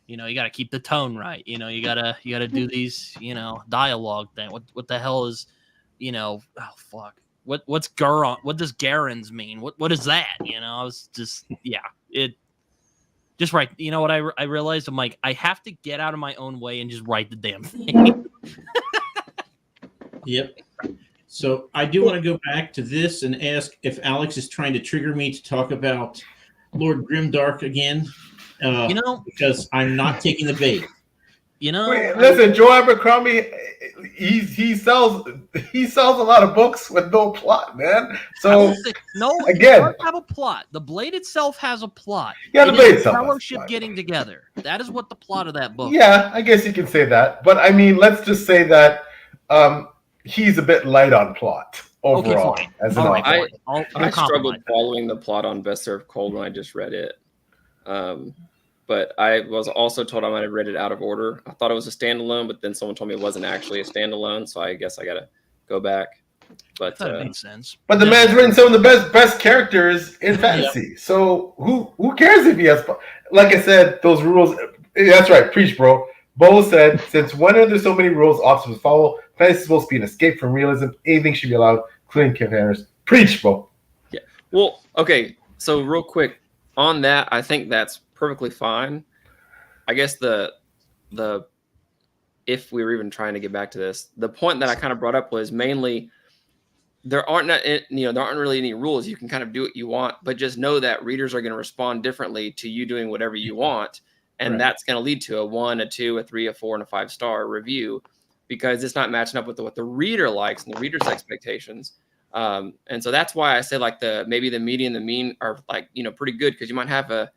You got to keep the tone right. You got to do these, dialogue thing. What the hell is, oh fuck. What's Garon? What does Garens mean? What is that? I was just, just right. You know what I realized? I'm like, I have to get out of my own way and just write the damn thing. Yep. So I do want to go back to this and ask if Alex is trying to trigger me to talk about Lord Grimdark again. Because I'm not taking the bait. Wait, listen, Joe Abercrombie, he sells a lot of books with no plot, man. So it does have a plot. The Blade itself has a plot. Yeah, the Blade itself. Fellowship getting together. That is what the plot of that book. Yeah, I guess you can say that. But I mean, let's just say that he's a bit light on plot overall. Okay, as an author. I struggled following the plot on Best Served Cold when I just read it. But I was also told I might have read it out of order. I thought it was a standalone, but then someone told me it wasn't actually a standalone. So I guess I got to go back. But that makes sense. But the man's written some of the best characters in fantasy. Yeah. So who cares if he has? Like I said, those rules. That's right. Preach, bro. Bo said, since when are there so many rules officers follow? Fantasy is supposed to be an escape from realism. Anything should be allowed, including cliffhangers. Preach, bro. Yeah. Well, okay. So real quick on that, I think that's perfectly fine. I guess the if we were even trying to get back to this, the point that I kind of brought up was mainly there aren't really any rules. You can kind of do what you want, but just know that readers are going to respond differently to you doing whatever you want, and that's going to lead to a 1, a 2, a 3, a 4, and a 5-star review because it's not matching up with what the reader likes and the reader's expectations. And so that's why I say like maybe the median, the mean are like pretty good because you might have a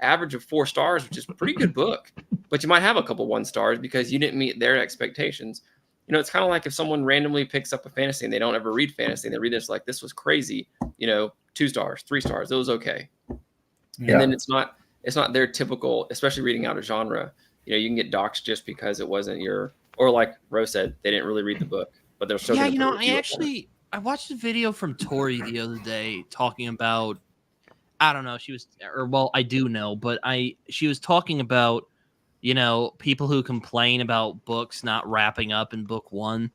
average of 4 stars, which is a pretty good book, but you might have a couple 1 stars because you didn't meet their expectations. It's kind of like if someone randomly picks up a fantasy and they don't ever read fantasy and they read this like this was crazy, 2 stars, 3 stars, it was okay. Yeah. And then it's not their typical, especially reading out of genre. You can get doxed just because it wasn't or like Rose said, they didn't really read the book, but they're still. Yeah, I watched a video from Tori the other day talking about I don't know. She was, or well, I do know, but she was talking about, people who complain about books not wrapping up in book one.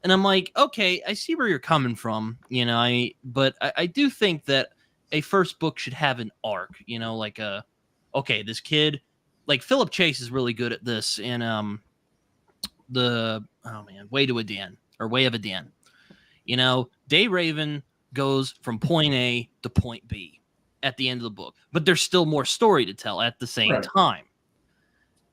And I'm like, okay, I see where you're coming from, but I do think that a first book should have an arc, like okay, this kid, like Philip Chase is really good at this in Way to Adan or Way of Adan. Day Raven goes from point A to point B at the end of the book, but there's still more story to tell at the same time.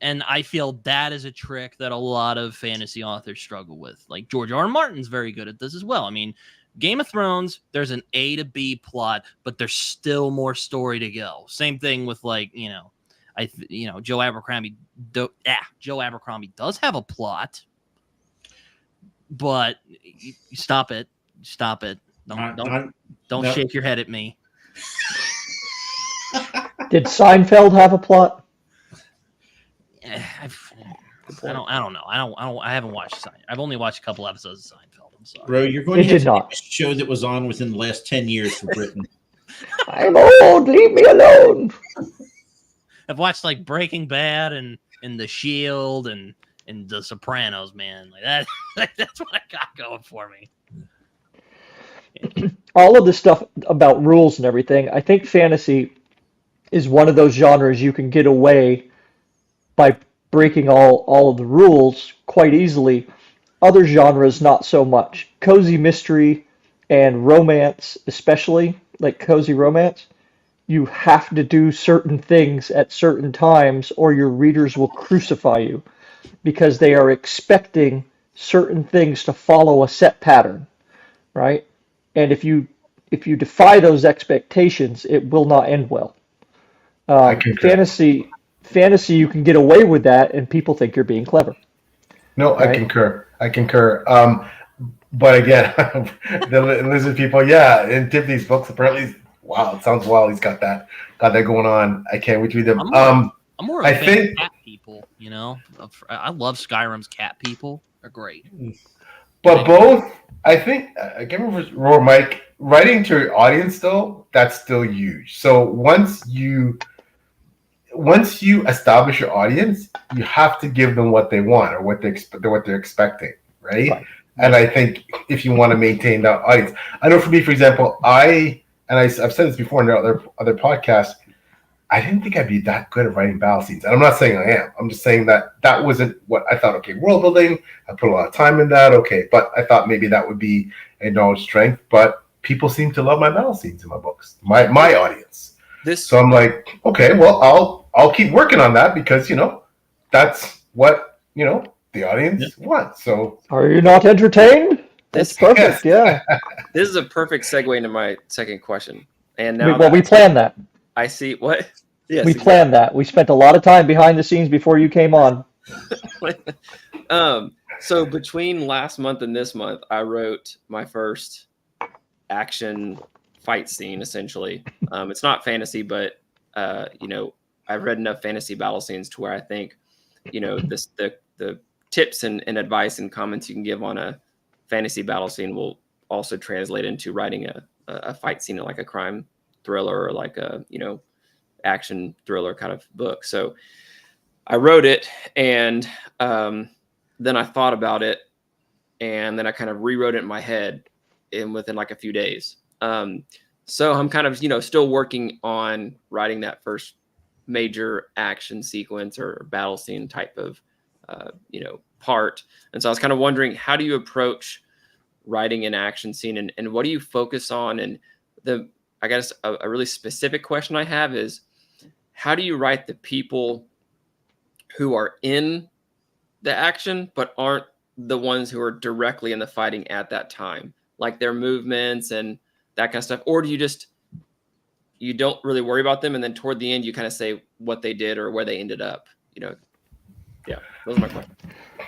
And I feel that is a trick that a lot of fantasy authors struggle with. Like George R. R. Martin's very good at this as well. I mean, Game of Thrones, there's an A to B plot, but there's still more story to go. Same thing with Joe Abercrombie. Joe Abercrombie does have a plot, but stop it. Don't shake your head at me. Did Seinfeld have a plot? I don't know. I haven't watched Seinfeld. I've only watched a couple episodes of Seinfeld. I'm sorry. Bro, you're going to have to name a show that was on within the last 10 years for Britain. I'm old. Leave me alone. I've watched like Breaking Bad and The Shield and The Sopranos, man. Like that. That's what I got going for me. All of the stuff about rules and everything, I think fantasy is one of those genres you can get away by breaking all of the rules quite easily. Other genres, not so much. Cozy mystery and romance, especially, like cozy romance, you have to do certain things at certain times or your readers will crucify you because they are expecting certain things to follow a set pattern, right? And if you defy those expectations, it will not end well. Fantasy, you can get away with that, and people think you're being clever. No, right? I concur. But again, the lizard people, in Tiffany's books, apparently, wow, it sounds wild. He's got that going on. I can't wait to read them. I'm more of a fan of cat people. I love Skyrim's cat people. They're great. But both, I think, I can't remember Mike, writing to your audience though, that's still huge. So once you establish your audience, you have to give them what they want or what they're expecting, right? And I think if you want to maintain that audience, I know for me, for example, I've said this before in other podcasts, I didn't think I'd be that good at writing battle scenes. And I'm not saying I am. I'm just saying that wasn't what I thought. Okay, world building, I put a lot of time in that. Okay, but I thought maybe that would be a knowledge strength. But people seem to love my battle scenes in my books, my audience. So I'm like, okay, well, I'll keep working on that because that's what the audience wants. So are you not entertained? That's perfect. Yes. Yeah. This is a perfect segue into my second question. And now we planned that. I see what. Yes, we planned that. We spent a lot of time behind the scenes before you came on. So between last month and this month, I wrote my first action fight scene. Essentially, it's not fantasy, but I've read enough fantasy battle scenes to where I think, the tips and advice and comments you can give on a fantasy battle scene will also translate into writing a fight scene in like a crime thriller or like a action thriller kind of book. So I wrote it, and then I thought about it, and then I kind of rewrote it in my head within like a few days. So I'm kind of still working on writing that first major action sequence or battle scene type of part. And so I was kind of wondering, how do you approach writing an action scene, and what do you focus on? And I guess a really specific question I have is, how do you write the people who are in the action but aren't the ones who are directly in the fighting at that time, like their movements and that kind of stuff? Or do you don't really worry about them, and then toward the end you kind of say what they did or where they ended up? Yeah, those are my questions.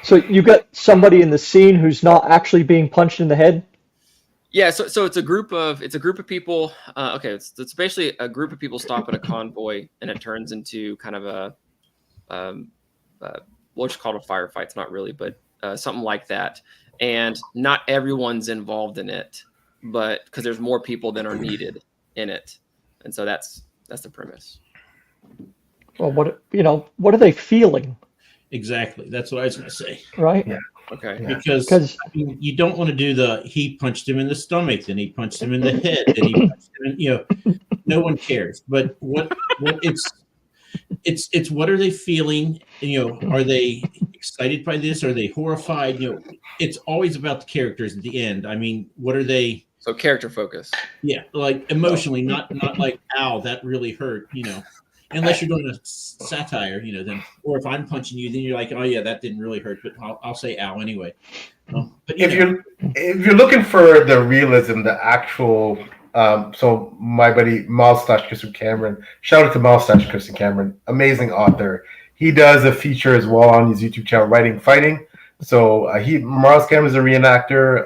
So you got somebody in the scene who's not actually being punched in the head? Yeah, so it's a group of people. It's basically a group of people stop at a convoy, and it turns into kind of what's called a firefight. It's not really, but something like that. And not everyone's involved in it, but because there's more people than are needed in it. And so that's the premise. Well, what are they feeling, Exactly. That's what I was going to say. right? Yeah. Okay. Yeah. Because I mean, you don't want to do he punched him in the stomach, then he punched him in the head, then he punched him in, no one cares. But what it's what are they feeling? Are they excited by this? Are they horrified? It's always about the characters at the end. I mean, what are they? So character focus. Yeah, like emotionally, not like, ow, that really hurt. Unless you're doing a satire, then, or if I'm punching you, then you're like, oh yeah, that didn't really hurt, but I'll say ow anyway. But if you're looking for the realism, the actual, so my buddy Miles / Christian Cameron, shout out to Miles / Christian Cameron, amazing author. He does a feature as well on his YouTube channel, Writing Fighting. So Miles Cameron is a reenactor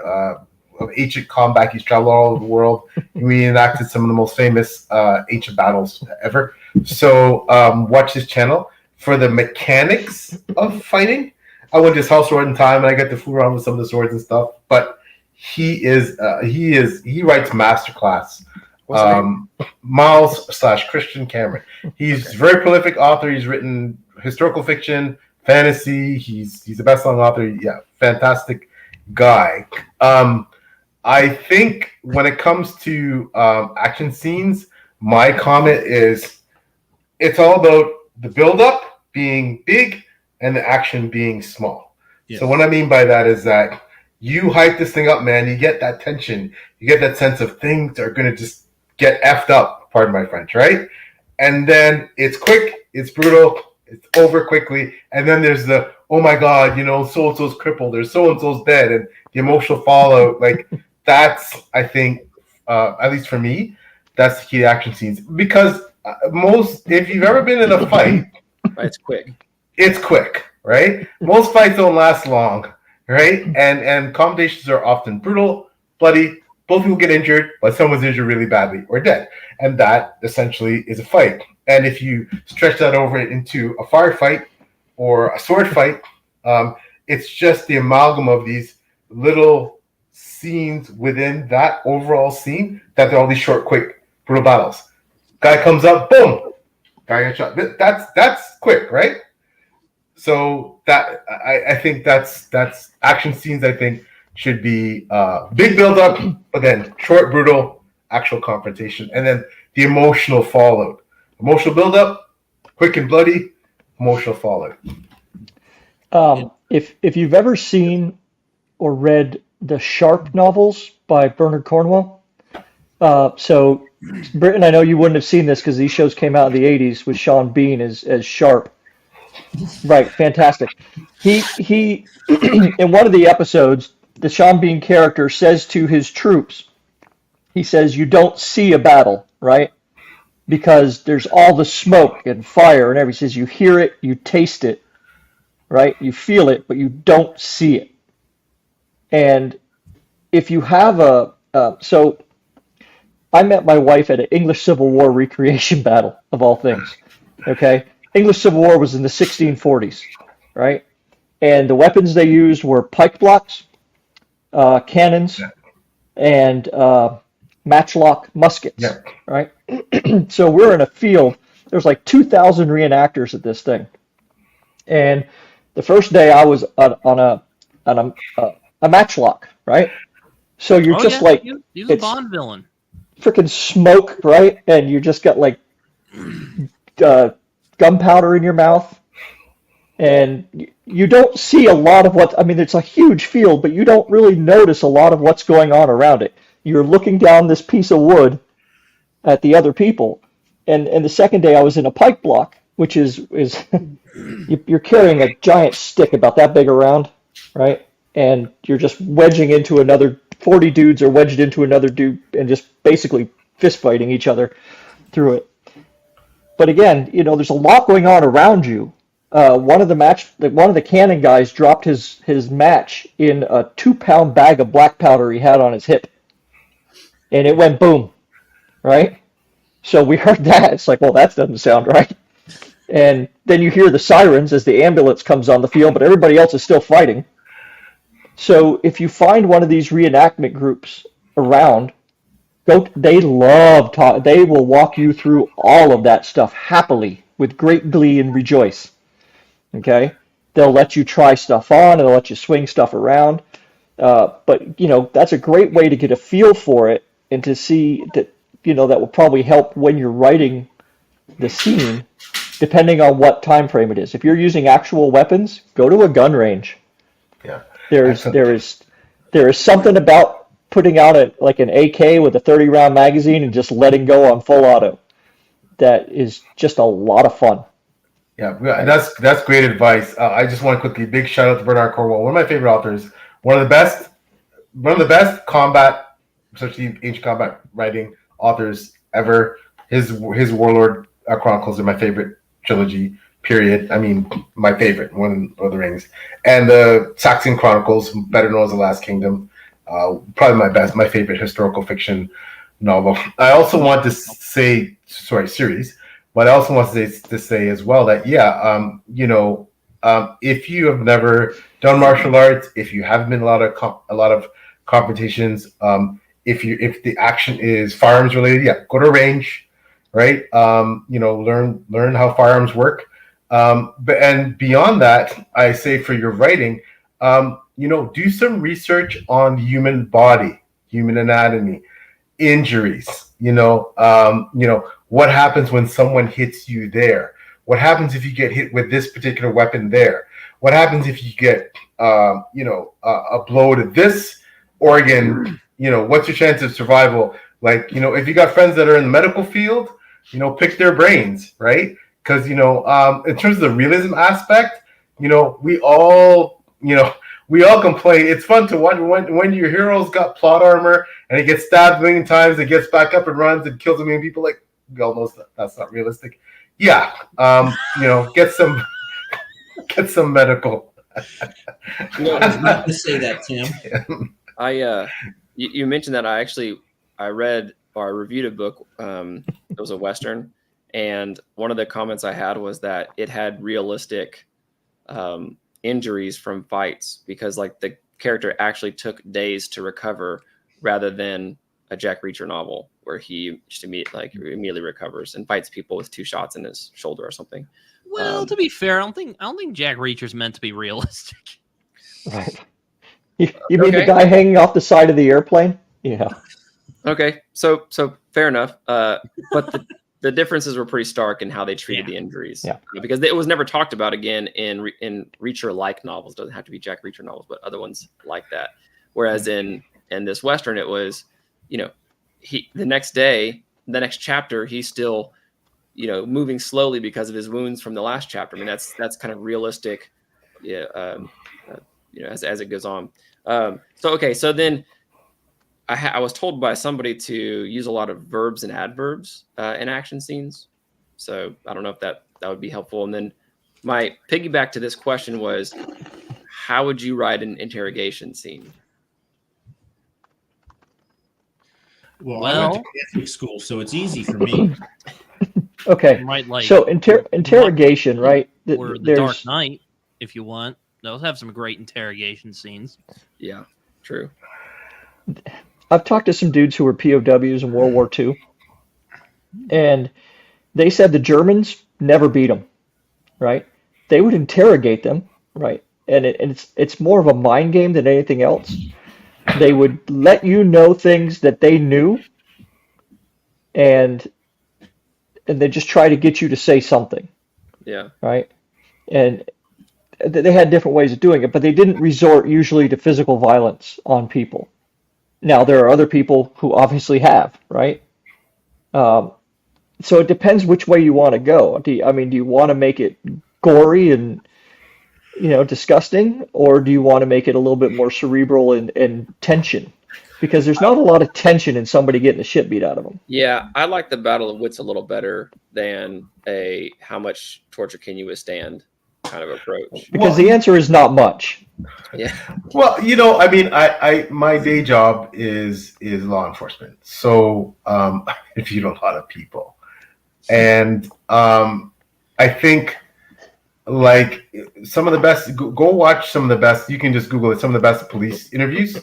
of ancient combat. He's traveled all over the world. He reenacted some of the most famous ancient battles ever. So watch his channel for the mechanics of fighting. I went to his house sword in time, and I got to fool around with some of the swords and stuff. But he writes masterclass. Miles / Christian Cameron. He's a very prolific author. He's written historical fiction, fantasy. He's a best-selling author. Yeah, fantastic guy. I think when it comes to action scenes, my comment is it's all about the build-up being big and the action being small. Yeah. So what I mean by that is that you hype this thing up, man. You get that tension. You get that sense of things are going to just get effed up, pardon my French, right? And then it's quick, it's brutal, it's over quickly. And then there's the, oh my God, so-and-so's crippled, or so-and-so's dead, and the emotional fallout. Like, that's, I think, at least for me, that's the key to action scenes. Because if you've ever been in a fight, it's quick. It's quick, right? Most fights don't last long, right? And confrontations are often brutal, bloody. Both people get injured, but someone's injured really badly or dead. And that essentially is a fight. And if you stretch that over into a firefight or a sword fight, it's just the amalgam of these little scenes within that overall scene that they're all these short, quick, brutal battles. Guy comes up, boom, guy gets shot. That's quick, right? So that I think that's action scenes. I think should be big build up, but then short, brutal, actual confrontation, and then the emotional fallout. Emotional build up, quick and bloody, emotional fallout. If you've ever seen or read the Sharp novels by Bernard Cornwell, so Britton, I know you wouldn't have seen this because these shows came out in the 80s with Sean Bean as Sharp. Right, fantastic. He in one of the episodes, the Sean Bean character says to his troops, he says, you don't see a battle, right? Because there's all the smoke and fire and everything. He says you hear it, you taste it, right? You feel it, but you don't see it. And if you have so I met my wife at an English Civil War recreation battle, of all things, okay? English Civil War was in the 1640s, right? And the weapons they used were pike blocks, cannons, and matchlock muskets, right? So we're in a field. There's like 2,000 reenactors at this thing. And the first day I was on a matchlock, right? So you're like... He's a Bond villain. Freaking smoke, right? And you just got like gunpowder in your mouth. And you don't see a lot of it's a huge field, but you don't really notice a lot of what's going on around it. You're looking down this piece of wood at the other people. And the second day I was in a pike block, which is you're carrying a giant stick about that big around, right? And you're just wedging into another, 40 dudes are wedged into another dude and just basically fist fighting each other through it. But again, there's a lot going on around you. One of the cannon guys dropped his match in a 2-pound bag of black powder he had on his hip. And it went boom, right? So we heard that. It's like, well, that doesn't sound right. And then you hear the sirens as the ambulance comes on the field, but everybody else is still fighting. So if you find one of these reenactment groups around, They love talk. They will walk you through all of that stuff happily with great glee and rejoice. Okay, they'll let you try stuff on and they'll let you swing stuff around. But that's a great way to get a feel for it and to see that that will probably help when you're writing the scene, depending on what time frame it is. If you're using actual weapons, go to a gun range. Yeah. There is something about putting out an AK with a 30-round magazine and just letting go on full auto. That is just a lot of fun. Yeah, that's great advice. I just want to quickly big shout out to Bernard Cornwell, one of my favorite authors, one of the best combat, especially ancient combat writing authors ever. His Warlord Chronicles are my favorite trilogy. Period. I mean, my favorite, one of the Rings, and the Saxon Chronicles, better known as The Last Kingdom, probably my favorite historical fiction novel. I also want to say, series. But I also want to say as well that if you have never done martial arts, if you haven't been a lot of competitions, if the action is firearms related, go to a range, right? Learn how firearms work. And beyond that, I say for your writing, do some research on the human body, human anatomy, injuries. What happens when someone hits you there? What happens if you get hit with this particular weapon there? What happens if you get, a blow to this organ? What's your chance of survival? If you got friends that are in the medical field, pick their brains, right? Because, in terms of the realism aspect, we all complain. It's fun to watch when your hero's got plot armor and he gets stabbed a million times, and gets back up and runs and kills a million people. Like, we all know that's not realistic. Yeah, get some medical. I was about to say that, Tim. You mentioned that I read or I reviewed a book. It was a Western, and one of the comments I had was that it had realistic injuries from fights because the character actually took days to recover rather than a Jack Reacher novel where he just immediately recovers and fights people with 2 shots in his shoulder or something. Well, to be fair, I don't think Jack Reacher's meant to be realistic. Right. You mean the guy hanging off the side of the airplane? Yeah. Okay, so fair enough. But the differences were pretty stark in how they treated the injuries. Yeah. Because it was never talked about again in Reacher-like novels. It doesn't have to be Jack Reacher novels, but other ones like that. Whereas in this Western, it was, the next day, the next chapter, he's still, moving slowly because of his wounds from the last chapter. I mean, that's kind of realistic, as it goes on. So then I was told by somebody to use a lot of verbs and adverbs in action scenes. So I don't know if that would be helpful. And then my piggyback to this question was, how would you write an interrogation scene? Well, I went to Catholic school, so it's easy for me. Okay. So interrogation, right? Or The Dark Knight, if you want. Those have some great interrogation scenes. Yeah, true. I've talked to some dudes who were POWs in World War II, and they said the Germans never beat them, right? They would interrogate them, right? And it's more of a mind game than anything else. They would let you know things that they knew, and they just try to get you to say something. Yeah. Right? And they had different ways of doing it, but they didn't resort usually to physical violence on people. Now, there are other people who obviously have, right? So it depends which way you want to go. Do you want to make it gory and disgusting, or do you want to make it a little bit more cerebral and tension? Because there's not a lot of tension in somebody getting the shit beat out of them. Yeah, I like the battle of wits a little better than a how much torture can you withstand kind of approach. Because the answer is not much. Yeah. Well, I my day job is law enforcement. So I interviewed a lot of people, and I think some of the best. Go watch some of the best. You can just Google it. Some of the best police interviews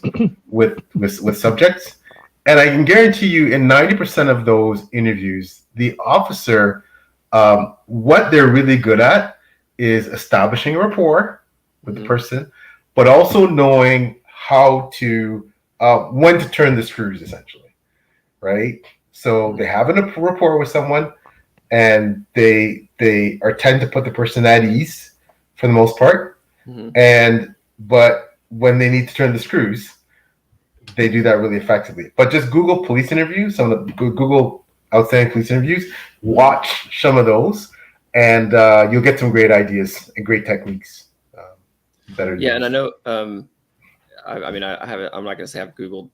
with subjects, And I can guarantee you, in 90% of those interviews, the officer, what they're really good at is establishing a rapport with the person, but also knowing how to, when to turn the screws, essentially, right? So they have a rapport with someone, and they tend to put the person at ease for the most part. But when they need to turn the screws, they do that really effectively. But just Google police interviews, some of the Google outstanding police interviews, watch some of those, and you'll get some great ideas and great techniques that are used. And I know, I mean, I haven't, I'm not going to say I've Googled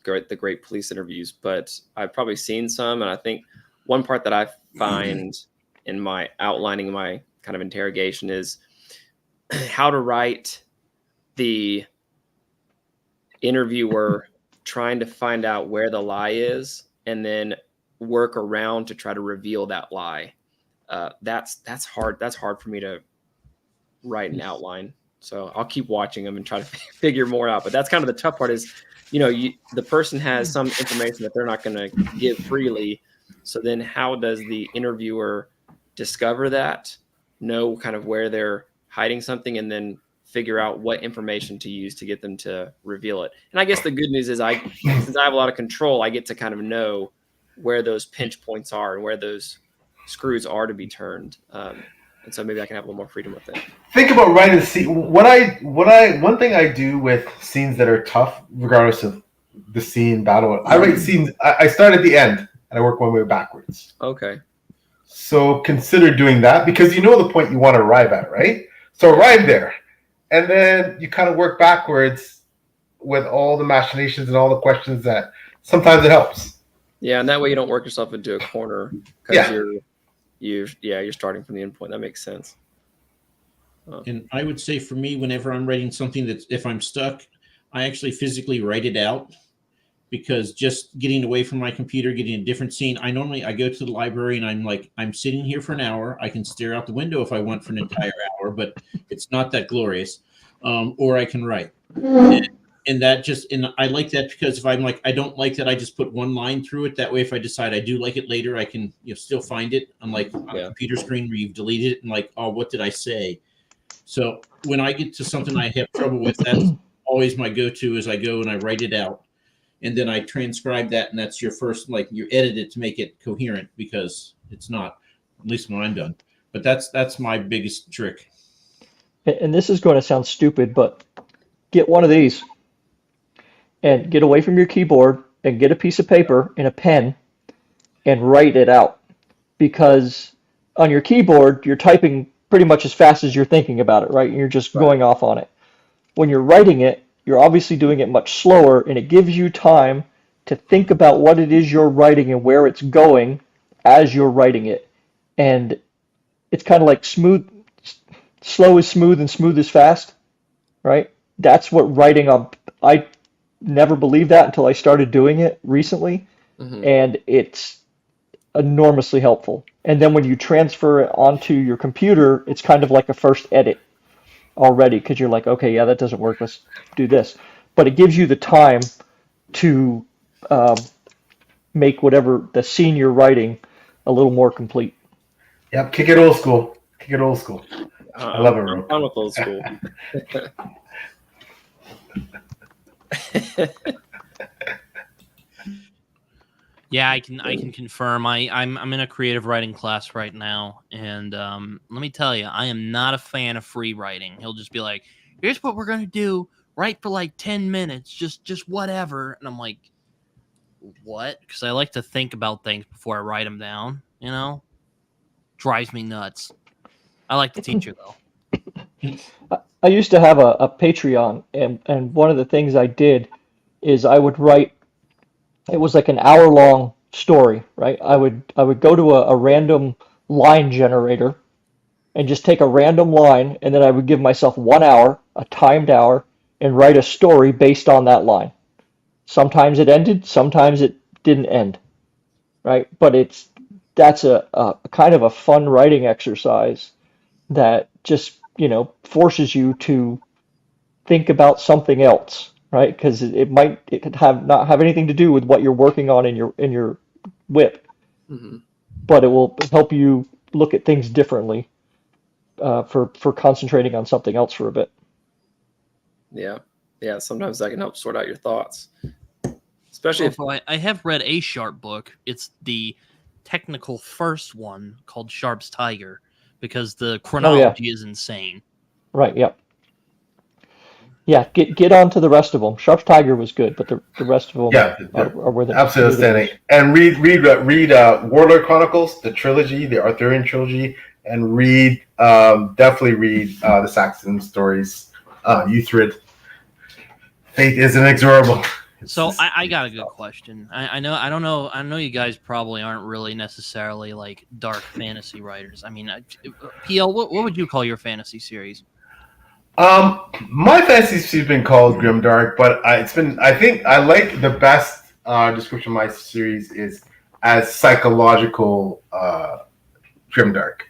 the great police interviews, but I've probably seen some. And I think one part that I find in my outlining my kind of interrogation is how to write the interviewer trying to find out where the lie is and then work around to try to reveal that lie. That's hard. That's hard for me to write an outline. So I'll keep watching them and try to figure more out. But that's kind of the tough part is, the person has some information that they're not going to give freely. So then how does the interviewer discover that, know kind of where they're hiding something, and then figure out what information to use to get them to reveal it? And I guess the good news is since I have a lot of control, I get to kind of know where those pinch points are and where those screws are to be turned. And so maybe I can have a little more freedom with it. Think about writing the scene. One thing I do with scenes that are tough, regardless of the scene battle, I write scenes. I start at the end and I work one way backwards. Okay. So consider doing that, because you know the point you want to arrive at, right? So arrive there, and then you kind of work backwards with all the machinations and all the questions that sometimes it helps. Yeah, and that way you don't work yourself into a corner because you're starting from the end point. That makes sense. And I would say for me, whenever I'm writing something that if I'm stuck, I actually physically write it out, because just getting away from my computer, getting a different scene, I go to the library and I'm sitting here for an hour. I can stare out the window if I want for an entire hour, but it's not that glorious. Or I can write. And I like that, because if I'm like, I don't like that, I just put one line through it. That way, if I decide I do like it later, I can still find it. Unlike on a computer screen where you've deleted it and like, oh, what did I say? So when I get to something I have trouble with, that's always my go-to, is I go and I write it out. And then I transcribe that, and that's your first, you edit it to make it coherent, because it's not, at least when I'm done. But that's my biggest trick. And this is going to sound stupid, but get one of these and get away from your keyboard and get a piece of paper and a pen and write it out. Because on your keyboard, you're typing pretty much as fast as you're thinking about it, right? You're just going off on it. When you're writing it, you're obviously doing it much slower, and it gives you time to think about what it is you're writing and where it's going as you're writing it. And it's kind of like slow is smooth and smooth is fast, right? That's what writing up. I never believed that until I started doing it recently, and it's enormously helpful. And then when you transfer it onto your computer, it's kind of like a first edit already, because you're like, okay, yeah, that doesn't work, let's do this. But it gives you the time to make whatever the scene you're writing a little more complete. Yep, kick it old school. I love it, Rope. I'm with old school. Yeah, I can confirm. I'm in a creative writing class right now, and let me tell you, I am not a fan of free writing. He'll just be like, "Here's what we're gonna do. Write for like 10 minutes, just whatever." And I'm like, "What?" Because I like to think about things before I write them down. Drives me nuts. I like the teacher though. I used to have a Patreon, and one of the things I did is I would write. It was like an hour-long story, right? I would go to a random line generator and just take a random line, and then I would give myself 1 hour, a timed hour, and write a story based on that line. Sometimes it ended, sometimes it didn't end, right? But that's a kind of a fun writing exercise that just, forces you to think about something else, right? Because it could have not have anything to do with what you're working on in your whip, Hmm. but it will help you look at things differently for concentrating on something else for a bit. Yeah. Yeah. Sometimes that can help sort out your thoughts, especially if. Well, I have read a Sharp book. It's the technical first one called Sharp's Tiger because the Oh yeah, chronology is insane. right, yeah. Yeah, get on to the rest of them. Sharp's Tiger was good, but the rest of them Yeah, are where the absolutely near the outstanding. news. And read Warlord Chronicles, the trilogy, the Arthurian trilogy, and definitely read the Saxon stories. Uthred, fate is inexorable. So I got a good question. I know I don't know. I know you guys probably aren't really necessarily like dark fantasy writers. I mean, PL, what would you call your fantasy series? My fantasy's been called grimdark, but I think I like the best description of my series is as psychological grimdark.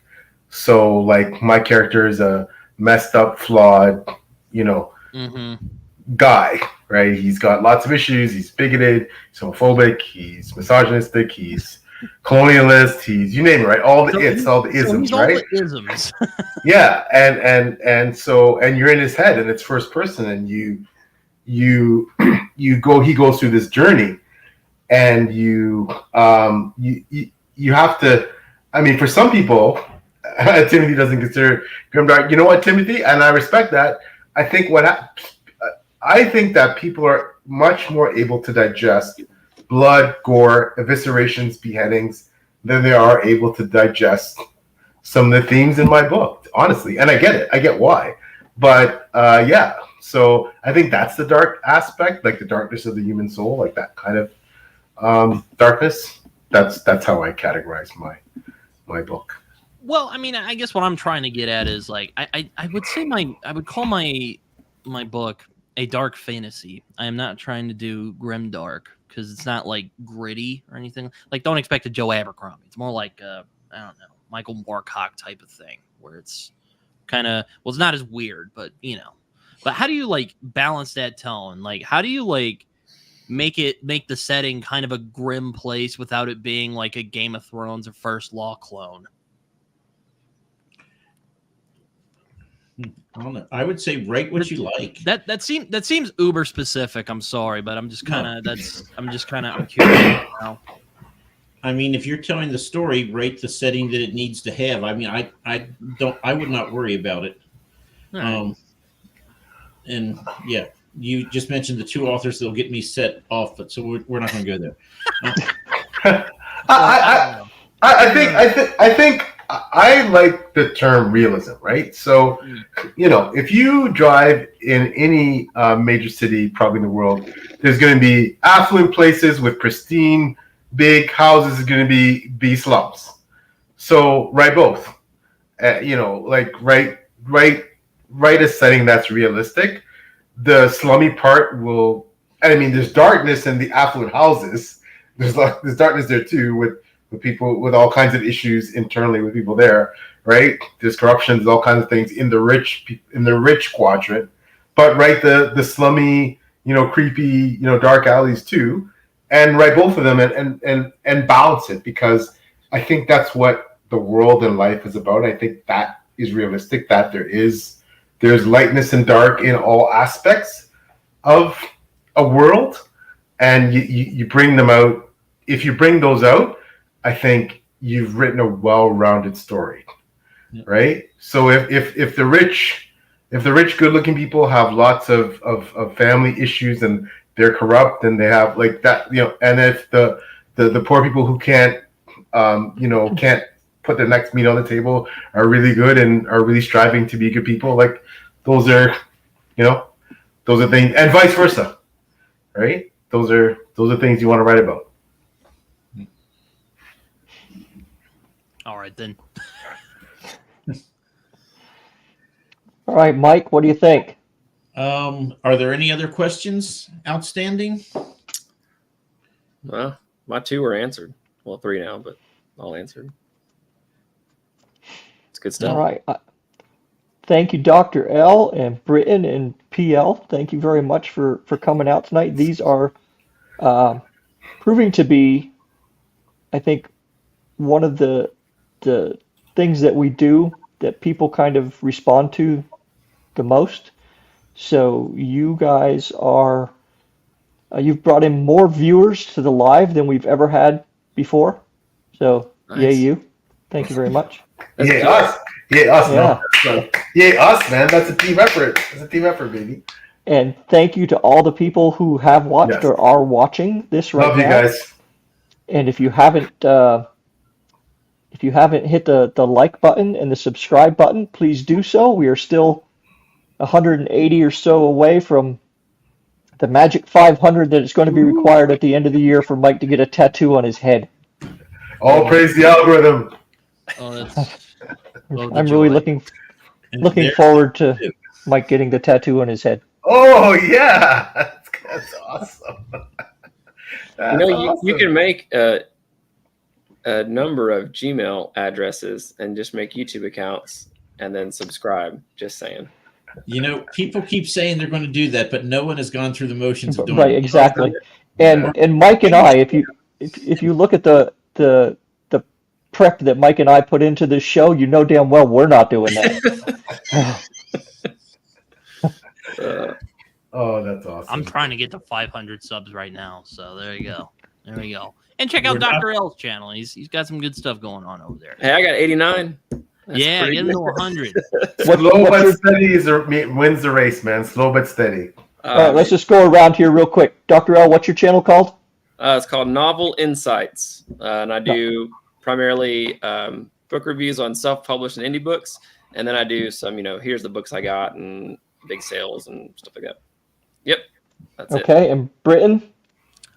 So like my character is a messed up, flawed, you know, Mm-hmm. guy, right? He's got lots of issues. He's bigoted, he's homophobic, he's misogynistic, he's colonialist, he's you name it, right? All the isms, He's all right? the isms. Yeah, and so you're in his head and it's first person and you he goes through this journey and you have to, I mean, for some people Timothy doesn't consider grimdark. You know what, Timothy? And I respect that. I think that people are much more able to digest blood, gore, eviscerations, beheadings than they are able to digest some of the themes in my book, honestly. And I get it. I get why. But yeah, so I think that's the dark aspect, like the darkness of the human soul, like that kind of darkness. That's how I categorize my book. Well, I mean, I guess what I'm trying to get at is like I would say I would call my book a dark fantasy. I am not trying to do grim dark because it's not like gritty or anything. Like, don't expect a Joe Abercrombie. It's more like I don't know, Michael Moorcock type of thing where it's kind of, well, it's not as weird, but you know. But how do you like balance that tone? Like, how do you like make the setting kind of a grim place without it being like a Game of Thrones or First Law clone? I don't know. I would say write what you like. That seems uber specific. I'm sorry, but I'm just kind of I'm curious now. I mean, if you're telling the story, write the setting that it needs to have. I mean, I would not worry about it. Right. And yeah, you just mentioned the two authors that'll get me set off, but so we're not going to go there. I think I like the term realism, right? So, you know, if you drive in any major city, probably in the world, there's going to be affluent places with pristine, big houses. Is going to be slums. So write both. You know, like write a setting that's realistic. The slummy part will. I mean, there's darkness in the affluent houses. There's darkness there too with people with all kinds of issues internally with people there, right? There's corruption, there's all kinds of things in the rich quadrant, but write the slummy, you know, creepy, you know, dark alleys too, and write both of them and balance it because I think that's what the world and life is about. I think that is realistic. That there's lightness and dark in all aspects of a world, and you bring them out. If you bring those out, I think you've written a well-rounded story, right? So if the rich, good-looking people have lots of family issues and they're corrupt and they have like that, you know, and if the poor people who can't, you know, can't put their next meat on the table are really good and are really striving to be good people, like those are, you know, those are things, and vice versa, right? Those are things you want to write about. All right, then. All right, Mike, what do you think? Are there any other questions outstanding? Well, my 2 were answered. Well, 3 now, but all answered. It's good stuff. All right. thank you, Dr. L and Britton and PL. Thank you very much for coming out tonight. These are proving to be, I think, one of the things that we do that people kind of respond to the most. So you guys are you've brought in more viewers to the live than we've ever had before. So yay Nice. you. Thank you very much. That's Yay good. us. Yay us. Yeah. No. Yay us, man. That's a team effort. It's a team effort, baby. And thank you to all the people who have watched Yes. or are watching this right Love you now. guys. And if you haven't hit the like button and the subscribe button, please do so. We are still 180 or so away from the magic 500 that is going to be required at the end of the year for Mike to get a tattoo on his head. All praise the algorithm. Oh, that's I'm really looking There- forward to Mike getting the tattoo on his head. Oh yeah, that's awesome. That's You awesome. can make a number of Gmail addresses and just make YouTube accounts and then subscribe. Just saying. People keep saying they're going to do that, but no one has gone through the motions of doing Right, it. exactly. And Mike and I, if you look at the prep that Mike and I put into this show, you know damn well we're not doing that. Oh, that's awesome. I'm trying to get to 500 subs right now, so there you go. There we go. And check out We're not- Dr. L's channel. He's got some good stuff going on over there. Hey, I got 89. That's Yeah, pretty get good. into 100. Slow what's but your- steady wins the race, man. Slow but steady. All right, let's just go around here real quick. Dr. L, what's your channel called? It's called Novel Insights, and I do primarily book reviews on self-published and indie books, and then I do some, here's the books I got and big sales and stuff like that. Yep, that's it. Okay, and Britton?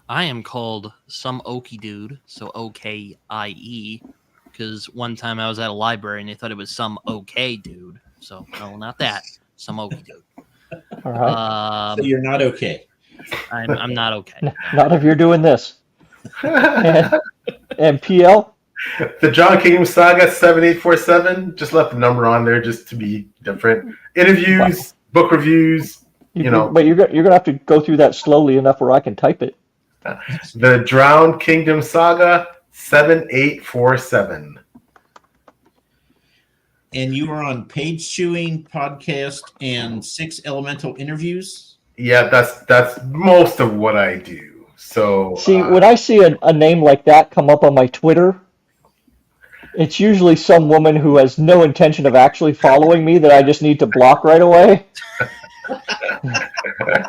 I am called Some Okie Dude, so OKIE, because one time I was at a library and they thought it was Some Okay Dude. So, no, not that. Some Okie Dude. All right. So you're not okay. I'm not okay. Not if you're doing this. And PL? The John Kingdom Saga 7847. Just left the number on there just to be different. Interviews, book reviews. But you're gonna have to go through that slowly enough where I can type it. The Drowned Kingdom Saga 7847. And you are on Page Chewing Podcast and 6 Elemental Interviews. Yeah, that's most of what I do. So See, when I see a name like that come up on my Twitter, it's usually some woman who has no intention of actually following me that I just need to block right away.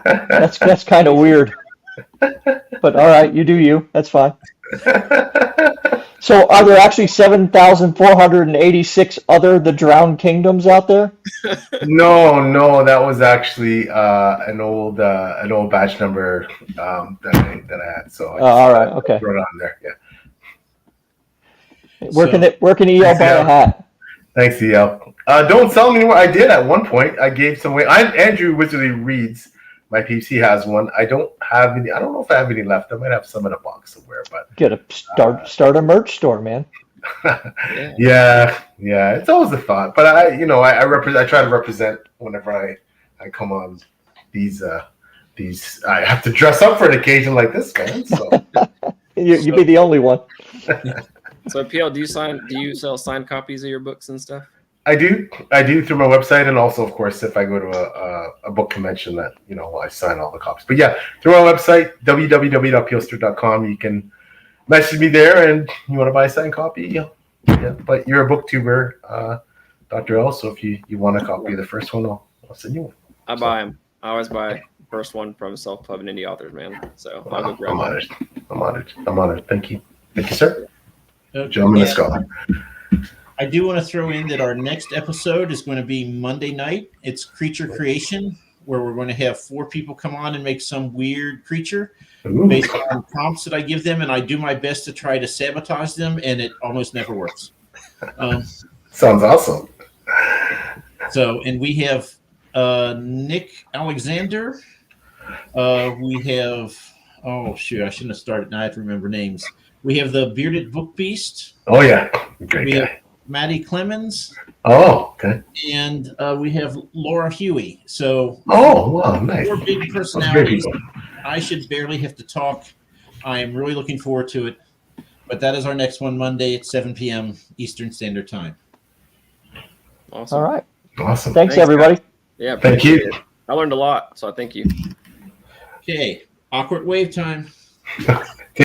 That's kind of weird. But all right, you do you. That's fine. So are there actually 7,486 other The Drowned Kingdoms out there? No, that was actually an old batch number that I had. So I all right, okay. wrote it on there. Yeah. Where can EL buy a hat? Thanks, EL. Don't sell them anymore. I did at one point. I gave some away. Andrew Wizardly Reads. My PC has one. I don't have any. I don't know if I have any left. I might have some in a box somewhere. But Get a start a merch store, man. yeah. It's always a thought. But I try to represent whenever I come on these. I have to dress up for an occasion like this, man. So You'd be the only one. So PL, do you sell signed copies of your books and stuff? I do through my website, and also, of course, if I go to a book convention, that I sign all the copies. But yeah, through my website, www.plster.com, you can message me there, and you want to buy a signed copy. Yeah. But you're a booktuber, Dr. L. So if you want a copy of the first one, I'll send you one. I buy them. I always buy the first one from self-pub and indie authors, man. So I'll go grab I'm one. honored. Thank you, sir. Okay. Gentleman of Yeah. scholar. I do want to throw in that our next episode is going to be Monday night. It's Creature Creation, where we're going to have 4 people come on and make some weird creature Ooh. based on prompts that I give them, and I do my best to try to sabotage them, and it almost never works. Sounds awesome. So, and we have Nick Alexander. We have, I shouldn't have started. Now I have to remember names. We have the Bearded Book Beast. Oh yeah, great We guy. Maddie Clemens, Oh, okay. and we have Laura Huey. So Oh, wow, nice. 4 big That's great personalities. people. I should barely have to talk. I am really looking forward to it. But that is our next one, Monday at 7 p.m. Eastern Standard Time. Awesome. All right. Awesome. Thanks, everybody. guys. Yeah. Thank appreciate you. it. I learned a lot, so I thank you. Okay, awkward wave time.